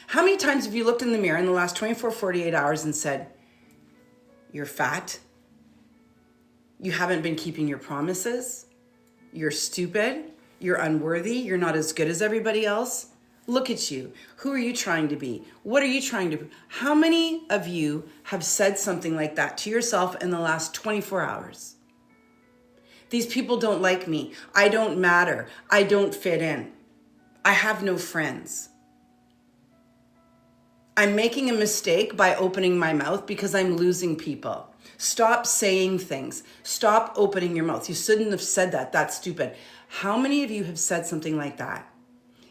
How many times have you looked in the mirror in the last 24, 48 hours and said, you're fat, you haven't been keeping your promises, you're stupid, you're unworthy, you're not as good as everybody else? Look at you. Who are you trying to be? What are you trying to be? How many of you have said something like that to yourself in the last 24 hours? These people don't like me. I don't matter. I don't fit in. I have no friends. I'm making a mistake by opening my mouth because I'm losing people. Stop saying things. Stop opening your mouth. You shouldn't have said that. That's stupid. How many of you have said something like that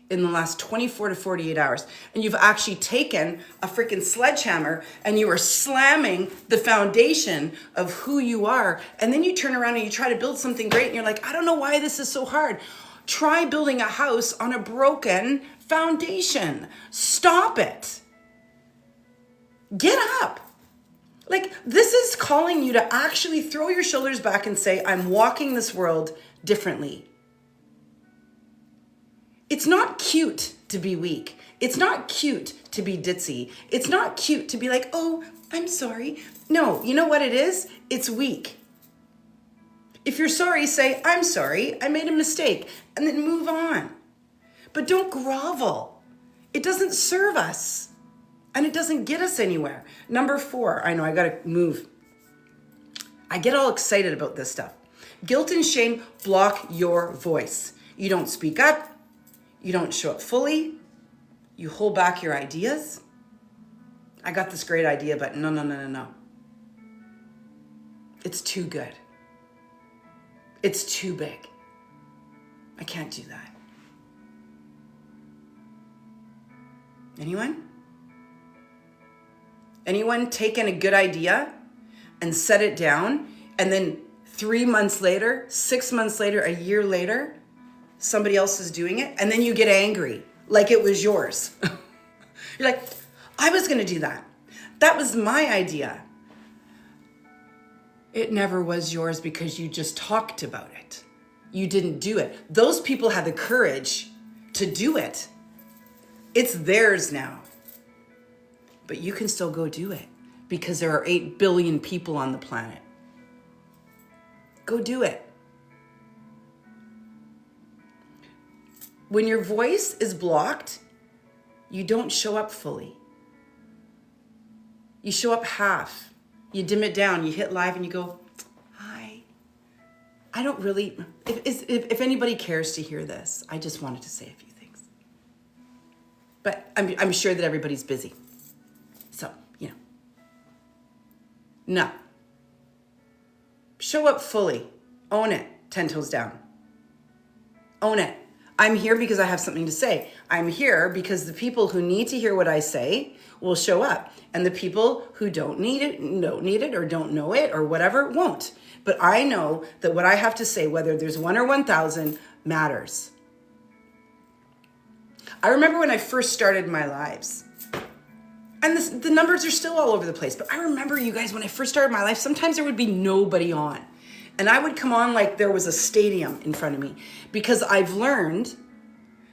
in the last 24 to 48 hours? And you've actually taken a freaking sledgehammer and you are slamming the foundation of who you are. And then you turn around and you try to build something great and you're like, I don't know why this is so hard. Try building a house on a broken foundation. Stop it. Get up. Like, this is calling you to actually throw your shoulders back and say, I'm walking this world differently. It's not cute to be weak. It's not cute to be ditzy. It's not cute to be like, oh, I'm sorry. No, you know what it is? It's weak. If you're sorry, say, I'm sorry, I made a mistake, and then move on. But don't grovel. It doesn't serve us, and it doesn't get us anywhere. Number 4, I know I gotta move. I get all excited about this stuff. Guilt and shame block your voice. You don't speak up. You don't show up fully. You hold back your ideas. I got this great idea, but no. It's too good. It's too big. I can't do that. Anyone? Anyone taken a good idea and set it down, and then 3 months later, 6 months later, a year later, somebody else is doing it, and then you get angry like it was yours? You're like, I was going to do that. That was my idea. It never was yours because you just talked about it. You didn't do it. Those people had the courage to do it. It's theirs now. But you can still go do it because there are 8 billion people on the planet. Go do it. When your voice is blocked, you don't show up fully. You show up half. You dim it down. You hit live and you go, hi, I don't really, if anybody cares to hear this, I just wanted to say a few things. But I'm sure that everybody's busy. So, no. Show up fully. Own it. 10 toes down. Own it. I'm here because I have something to say. I'm here because the people who need to hear what I say will show up. And the people who don't need it or don't know it or whatever won't. But I know that what I have to say, whether there's 1 or 1,000, matters. I remember when I first started my lives, and the numbers are still all over the place, but I remember, you guys, when I first started my life, sometimes there would be nobody on. And I would come on like there was a stadium in front of me, because I've learned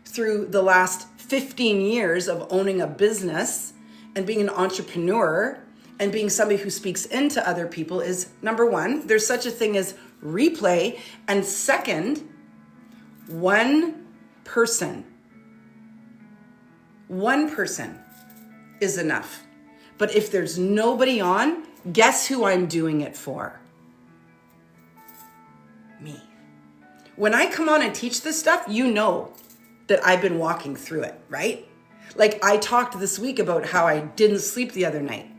through the last 15 years of owning a business and being an entrepreneur and being somebody who speaks into other people is, number one, there's such a thing as replay. And second, one person is enough. But if there's nobody on, guess who I'm doing it for? Me. When I come on and teach this stuff, you know that I've been walking through it, right? Like I talked this week about how I didn't sleep the other night.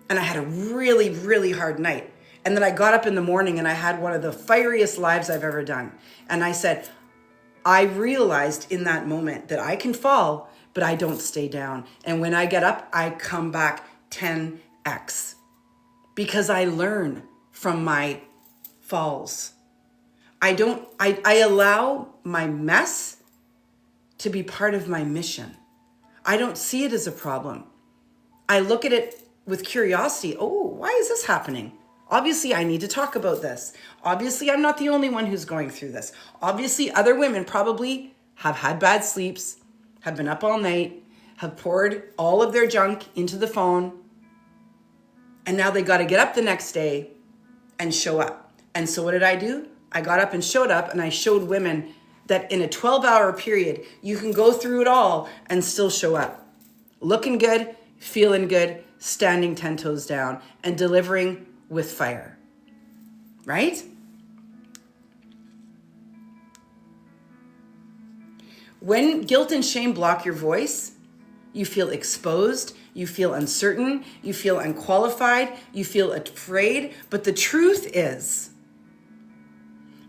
And I had a really, really hard night. And then I got up in the morning and I had one of the fieriest lives I've ever done. And I said, I realized in that moment that I can fall, but I don't stay down. And when I get up, I come back 10x. Because I learn from my falls. I allow my mess to be part of my mission. I don't see it as a problem. I look at it with curiosity. Oh, why is this happening? Obviously, I need to talk about this. Obviously, I'm not the only one who's going through this. Obviously, other women probably have had bad sleeps, have been up all night, have poured all of their junk into the phone, and now they got to get up the next day and show up. And so what did I do? I got up and showed up, and I showed women that in a 12-hour period, you can go through it all and still show up. Looking good, feeling good, standing 10 toes down, and delivering with fire. Right? When guilt and shame block your voice, you feel exposed, you feel uncertain, you feel unqualified, you feel afraid. But the truth is,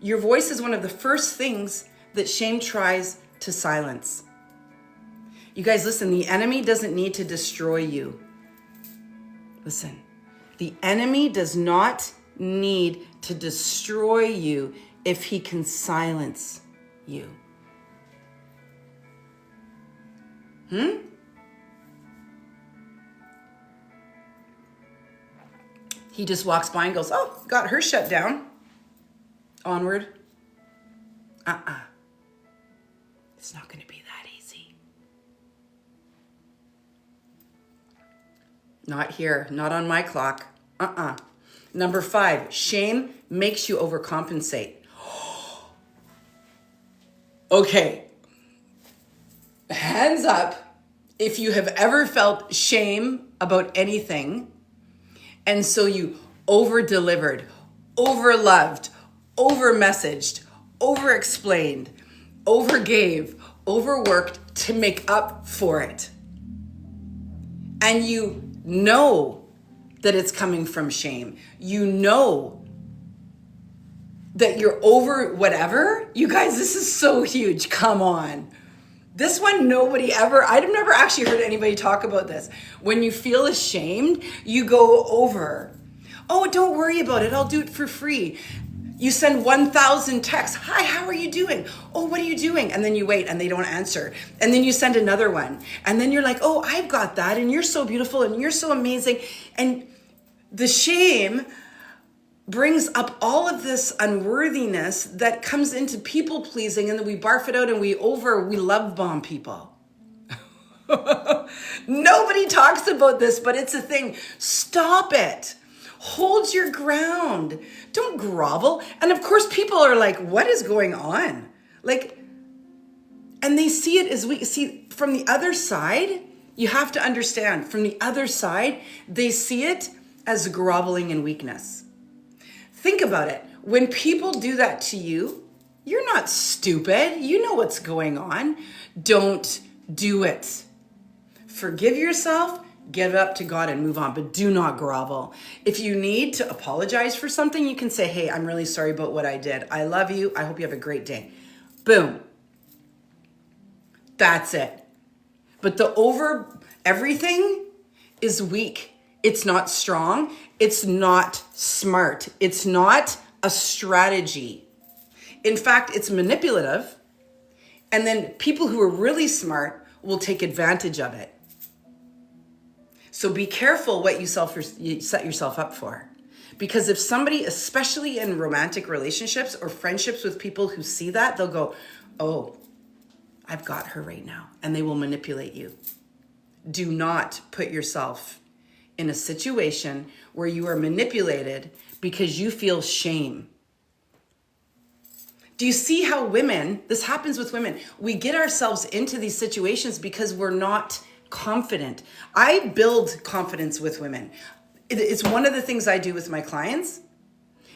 your voice is one of the first things that shame tries to silence. You guys, listen, the enemy doesn't need to destroy you. Listen, the enemy does not need to destroy you if he can silence you. He just walks by and goes, oh, got her shut down. Onward. It's not going to be that easy. Not here, not on my clock. Number 5, shame makes you overcompensate. Okay. Hands up if you have ever felt shame about anything, and so you over-delivered, over-loved, over-messaged, over-explained, over-gave, overworked to make up for it. And you know that it's coming from shame. You know that you're over whatever. You guys, this is so huge. Come on. This one, I've never actually heard anybody talk about this. When you feel ashamed, you go over. Oh, don't worry about it. I'll do it for free. You send 1,000 texts. Hi, how are you doing? Oh, what are you doing? And then you wait and they don't answer. And then you send another one. And then you're like, oh, I've got that. And you're so beautiful and you're so amazing. And the shame brings up all of this unworthiness that comes into people pleasing, and then we barf it out and we love bomb people. Nobody talks about this, but it's a thing. Stop it. Hold your ground. Don't grovel. And of course, people are like, what is going on? And they see it as see from the other side. You have to understand, from the other side, they see it as groveling and weakness. Think about it. When people do that to you, you're not stupid. You know what's going on. Don't do it. Forgive yourself, give it up to God and move on, but do not grovel. If you need to apologize for something, you can say, hey, I'm really sorry about what I did. I love you. I hope you have a great day. Boom. That's it. But the over everything is weak. It's not strong. It's not smart. It's not a strategy. In fact, it's manipulative. And then people who are really smart will take advantage of it. So be careful what you set yourself up for. Because if somebody, especially in romantic relationships or friendships with people who see that, they'll go, oh, I've got her right now. And they will manipulate you. Do not put yourself in a situation where you are manipulated because you feel shame. Do you see how women, this happens with women, we get ourselves into these situations because we're not confident. I build confidence with women. It's one of the things I do with my clients.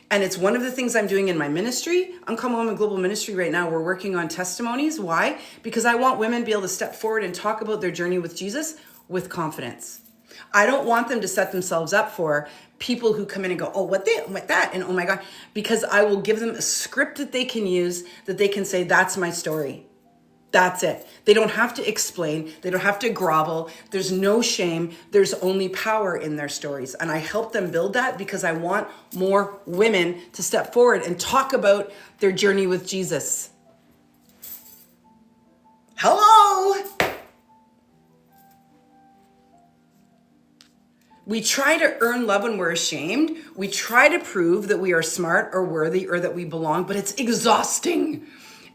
And it's one of the things I'm doing in my ministry. Uncommon Woman Global Ministry right now, we're working on testimonies. Why? Because I want women to be able to step forward and talk about their journey with Jesus with confidence. I don't want them to set themselves up for people who come in and go, oh, what that? And oh my God, because I will give them a script that they can use, that they can say, that's my story. That's it. They don't have to explain. They don't have to grovel. There's no shame. There's only power in their stories. And I help them build that because I want more women to step forward and talk about their journey with Jesus. Hello. We try to earn love when we're ashamed. We try to prove that we are smart or worthy or that we belong, but it's exhausting.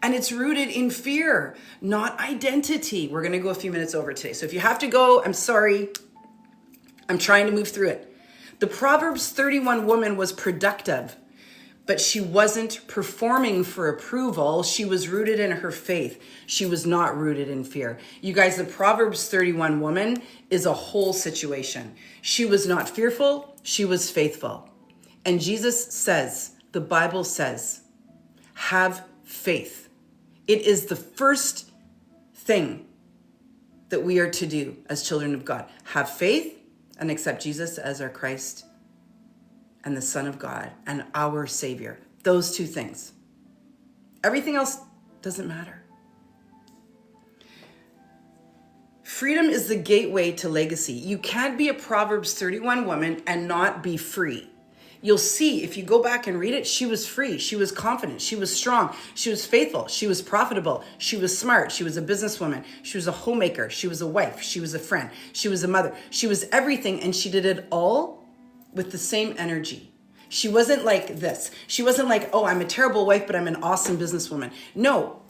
And it's rooted in fear, not identity. We're going to go a few minutes over today. So if you have to go, I'm sorry. I'm trying to move through it. The Proverbs 31 woman was productive, but she wasn't performing for approval. She was rooted in her faith. She was not rooted in fear. You guys, the Proverbs 31 woman is a whole situation. She was not fearful. She was faithful. And Jesus says, the Bible says, have faith. It is the first thing that we are to do as children of God. Have faith and accept Jesus as our Christ and the Son of God and our Savior. Those two things. Everything else doesn't matter. Freedom is the gateway to legacy. You can't be a Proverbs 31 woman and not be free. You'll see if you go back and read it, she was free. She was confident. She was strong. She was faithful. She was profitable. She was smart. She was a businesswoman. She was a homemaker. She was a wife. She was a friend. She was a mother. She was everything. And she did it all with the same energy. She wasn't like this. She wasn't like, oh, I'm a terrible wife, but I'm an awesome businesswoman. No,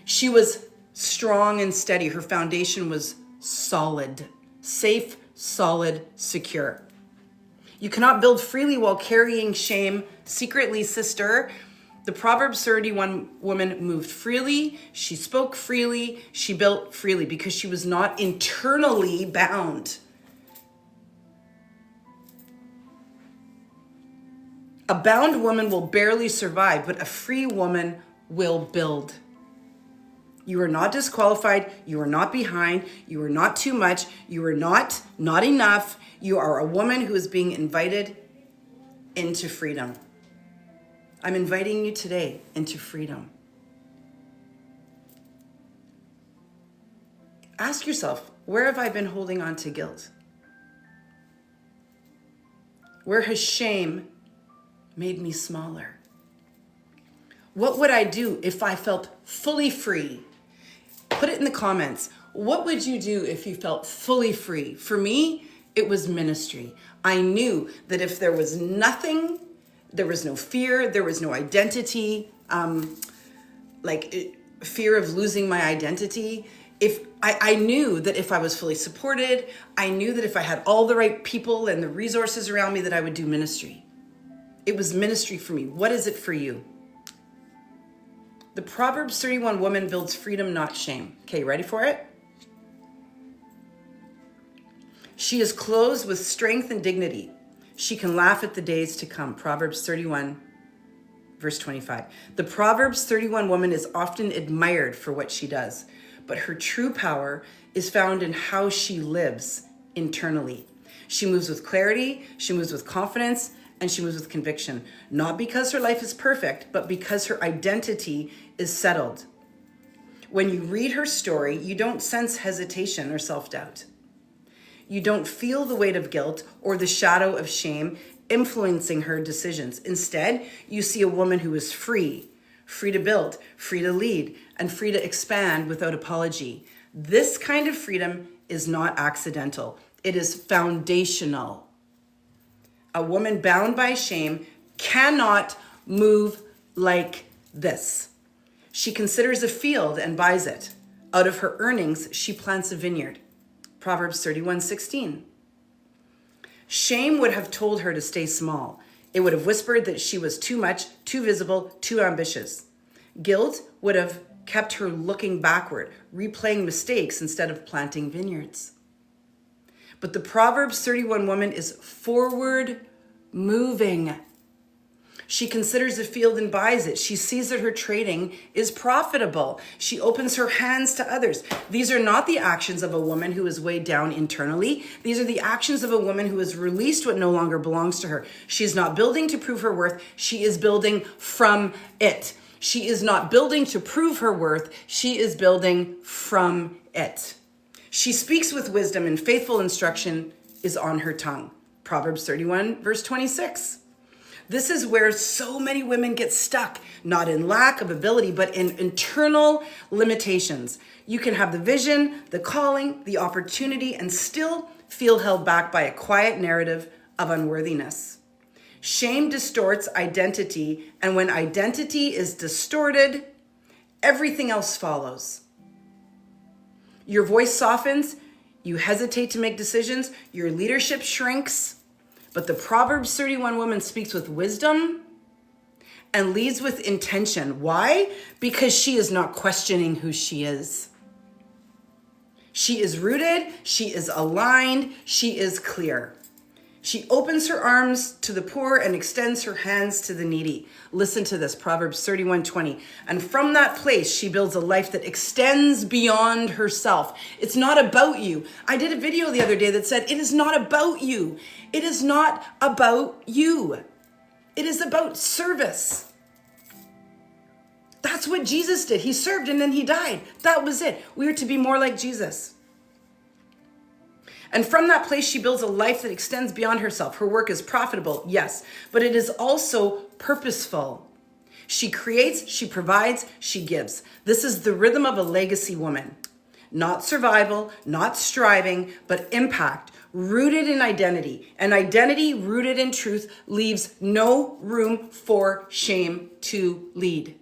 she was strong and steady. Her foundation was solid, safe, solid, secure. You cannot build freely while carrying shame secretly, sister. The Proverbs 31 woman moved freely. She spoke freely. She built freely because she was not internally bound. A bound woman will barely survive, but a free woman will build. You are not disqualified. You are not behind. You are not too much. You are not enough. You are a woman who is being invited into freedom. I'm inviting you today into freedom. Ask yourself, where have I been holding on to guilt? Where has shame made me smaller? What would I do if I felt fully free? Put it in the comments. What would you do if you felt fully free? For me, it was ministry. I knew that if there was nothing, there was no fear, there was no identity, fear of losing my identity. If I knew that if I was fully supported, I knew that if I had all the right people and the resources around me, that I would do ministry. It was ministry for me. What is it for you? The Proverbs 31 woman builds freedom, not shame. Okay, ready for it? She is clothed with strength and dignity. She can laugh at the days to come. Proverbs 31, verse 25. The Proverbs 31 woman is often admired for what she does, but her true power is found in how she lives internally. She moves with clarity, she moves with confidence, and she moves with conviction. Not because her life is perfect, but because her identity is settled. When you read her story, you don't sense hesitation or self-doubt. You don't feel the weight of guilt or the shadow of shame influencing her decisions. Instead, you see a woman who is free to build, free to lead, and free to expand without apology. This kind of freedom is not accidental. It is foundational. A woman bound by shame cannot move like this. She considers a field and buys it. Out of her earnings, she plants a vineyard. Proverbs 31:16. Shame would have told her to stay small. It would have whispered that she was too much, too visible, too ambitious. Guilt would have kept her looking backward, replaying mistakes instead of planting vineyards. But the Proverbs 31 woman is forward moving. She considers a field and buys it. She sees that her trading is profitable. She opens her hands to others. These are not the actions of a woman who is weighed down internally. These are the actions of a woman who has released what no longer belongs to her. She is not building to prove her worth. She is building from it. She is not building to prove her worth. She is building from it. She speaks with wisdom, and faithful instruction is on her tongue. Proverbs 31, verse 26. This is where so many women get stuck, not in lack of ability, but in internal limitations. You can have the vision, the calling, the opportunity, and still feel held back by a quiet narrative of unworthiness. Shame distorts identity, and when identity is distorted, everything else follows. Your voice softens, you hesitate to make decisions, your leadership shrinks. But the Proverbs 31 woman speaks with wisdom and leads with intention. Why? Because she is not questioning who she is. She is rooted, she is aligned, she is clear. She opens her arms to the poor and extends her hands to the needy. Listen to this, Proverbs 31:20. And from that place, she builds a life that extends beyond herself. It's not about you. I did a video the other day that said, it is not about you. It is not about you. It is about service. That's what Jesus did. He served and then he died. That was it. We are to be more like Jesus. And from that place, she builds a life that extends beyond herself. Her work is profitable, yes, but it is also purposeful. She creates, she provides, she gives. This is the rhythm of a legacy woman. Not survival, not striving, but impact, rooted in identity. And identity rooted in truth leaves no room for shame to lead.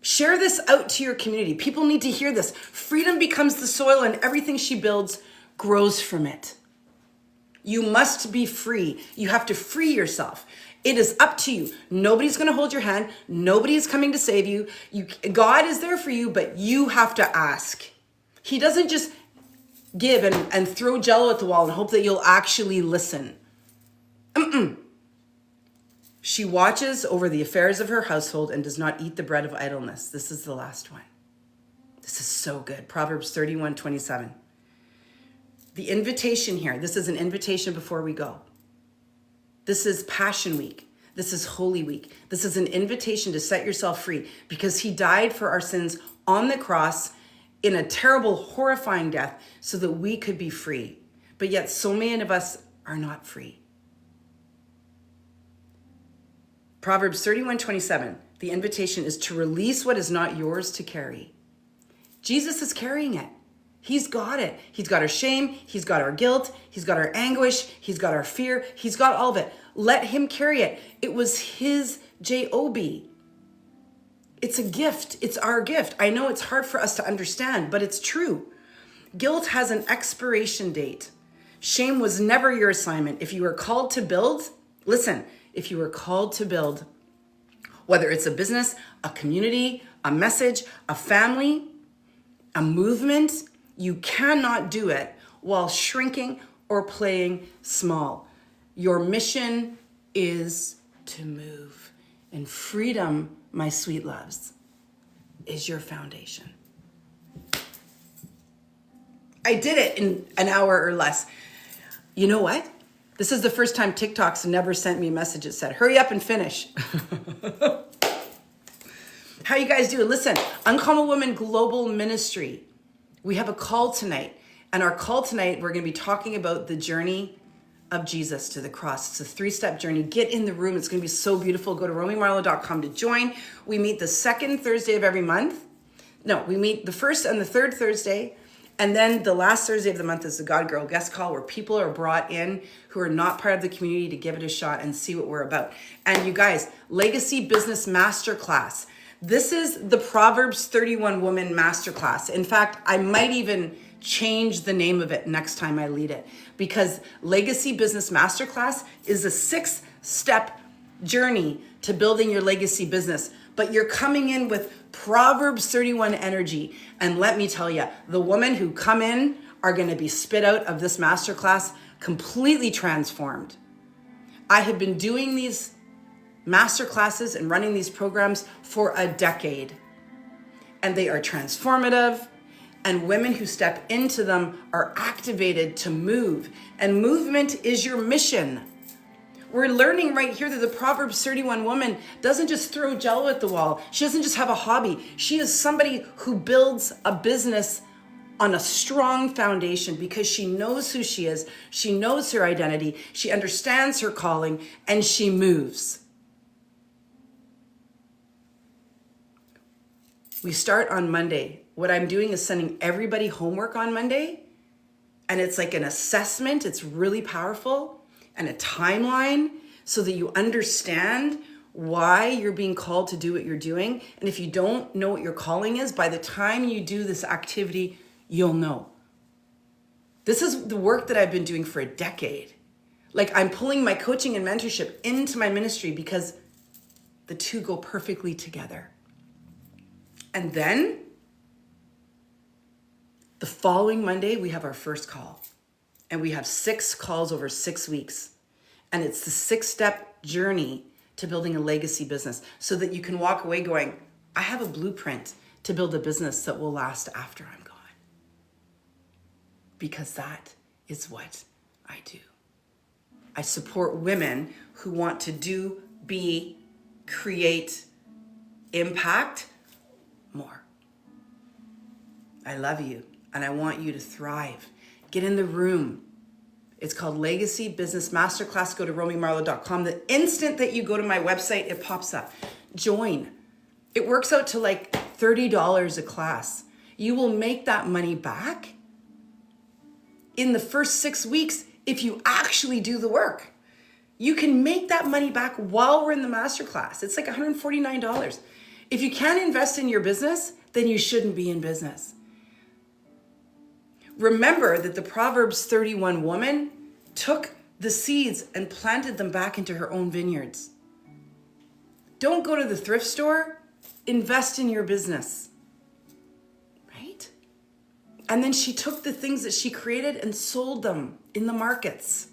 Share this out to your community. People need to hear this. Freedom becomes the soil and everything she builds grows from it. You must be free. You have to free yourself. It is up to you. Nobody's going to hold your hand. Nobody is coming to save you. God is there for you, but you have to ask. He doesn't just give and throw jello at the wall and hope that you'll actually listen. She watches over the affairs of her household and does not eat the bread of idleness. This is the last one. This is so good. Proverbs 31:27. The invitation here, this is an invitation before we go. This is Passion Week. This is Holy Week. This is an invitation to set yourself free because he died for our sins on the cross in a terrible, horrifying death so that we could be free. But yet so many of us are not free. Proverbs 31:27, the invitation is to release what is not yours to carry. Jesus is carrying it. He's got it. He's got our shame. He's got our guilt. He's got our anguish. He's got our fear. He's got all of it. Let him carry it. It was his J-O-B. It's a gift. It's our gift. I know it's hard for us to understand, but it's true. Guilt has an expiration date. Shame was never your assignment. If you were called to build, listen, if you were called to build, whether it's a business, a community, a message, a family, a movement, you cannot do it while shrinking, or playing small. Your mission is to move. And freedom, my sweet loves, is your foundation. I did it in an hour or less. You know what? This is the first time TikTok's never sent me a message that said, hurry up and finish. How you guys doing? Listen, Uncommon Woman Global Ministry. We have a call tonight. And our call tonight, we're going to be talking about the journey of Jesus to the cross. It's a 3-step journey. Get in the room. It's going to be so beautiful. Go to romymarlowe.com to join. We meet the second Thursday of every month. No, we meet the first and the third Thursday. And then the last Thursday of the month is the God Girl guest call, where people are brought in who are not part of the community to give it a shot and see what we're about. And you guys, Legacy Business Masterclass. This is the Proverbs 31 Woman Masterclass. In fact, I might even change the name of it next time I lead it, because Legacy Business Masterclass is a 6-step journey to building your legacy business. But you're coming in with Proverbs 31 energy. And let me tell you, the women who come in are going to be spit out of this masterclass completely transformed. I have been doing these masterclasses and running these programs for a decade, and they are transformative. And women who step into them are activated to move. And movement is your mission. We're learning right here that the Proverbs 31 woman doesn't just throw jello at the wall. She doesn't just have a hobby. She is somebody who builds a business on a strong foundation because she knows who she is. She knows her identity. She understands her calling, and she moves. We start on Monday. What I'm doing is sending everybody homework on Monday, and it's like an assessment. It's really powerful, and a timeline so that you understand why you're being called to do what you're doing. And if you don't know what your calling is, by the time you do this activity, you'll know. This is the work that I've been doing for a decade. Like, I'm pulling my coaching and mentorship into my ministry because the two go perfectly together. And then the following Monday, we have our first call. And we have 6 calls over 6 weeks. And it's the 6-step journey to building a legacy business so that you can walk away going, I have a blueprint to build a business that will last after I'm gone. Because that is what I do. I support women who want to do, be, create, impact more. I love you, and I want you to thrive. Get in the room. It's called Legacy Business Masterclass. Go to romymarlowe.com. The instant that you go to my website, it pops up. Join. It works out to like $30 a class. You will make that money back in the first 6 weeks if you actually do the work. You can make that money back while we're in the masterclass. It's like $149. If you can't invest in your business, then you shouldn't be in business. Remember that the Proverbs 31 woman took the seeds and planted them back into her own vineyards. Don't go to the thrift store. Invest in your business. Right? And then she took the things that she created and sold them in the markets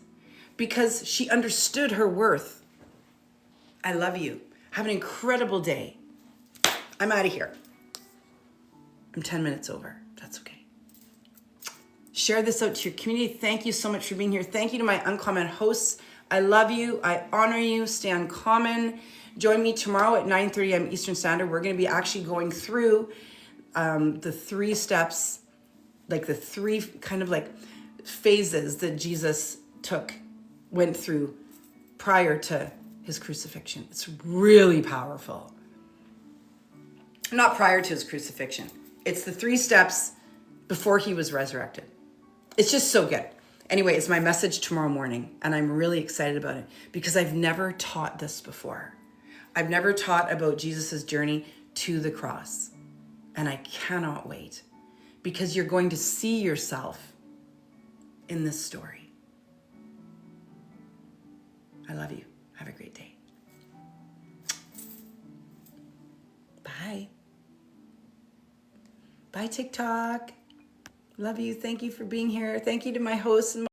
because she understood her worth. I love you. Have an incredible day. I'm out of here. I'm 10 minutes over. That's okay. Share this out to your community. Thank you so much for being here. Thank you to my Uncommon hosts. I love you. I honor you. Stay uncommon. Join me tomorrow at 9:30 a.m. Eastern Standard. We're going to be actually going through the 3 steps, like the 3 kind of like phases that Jesus went through prior to his crucifixion. It's really powerful. Not prior to his crucifixion. It's the 3 steps before he was resurrected. It's just so good. Anyway, it's my message tomorrow morning, and I'm really excited about it because I've never taught this before. I've never taught about Jesus's journey to the cross, and I cannot wait because you're going to see yourself in this story. I love you. Have a great day. Bye. Bye, TikTok. Love you. Thank you for being here. Thank you to my hosts and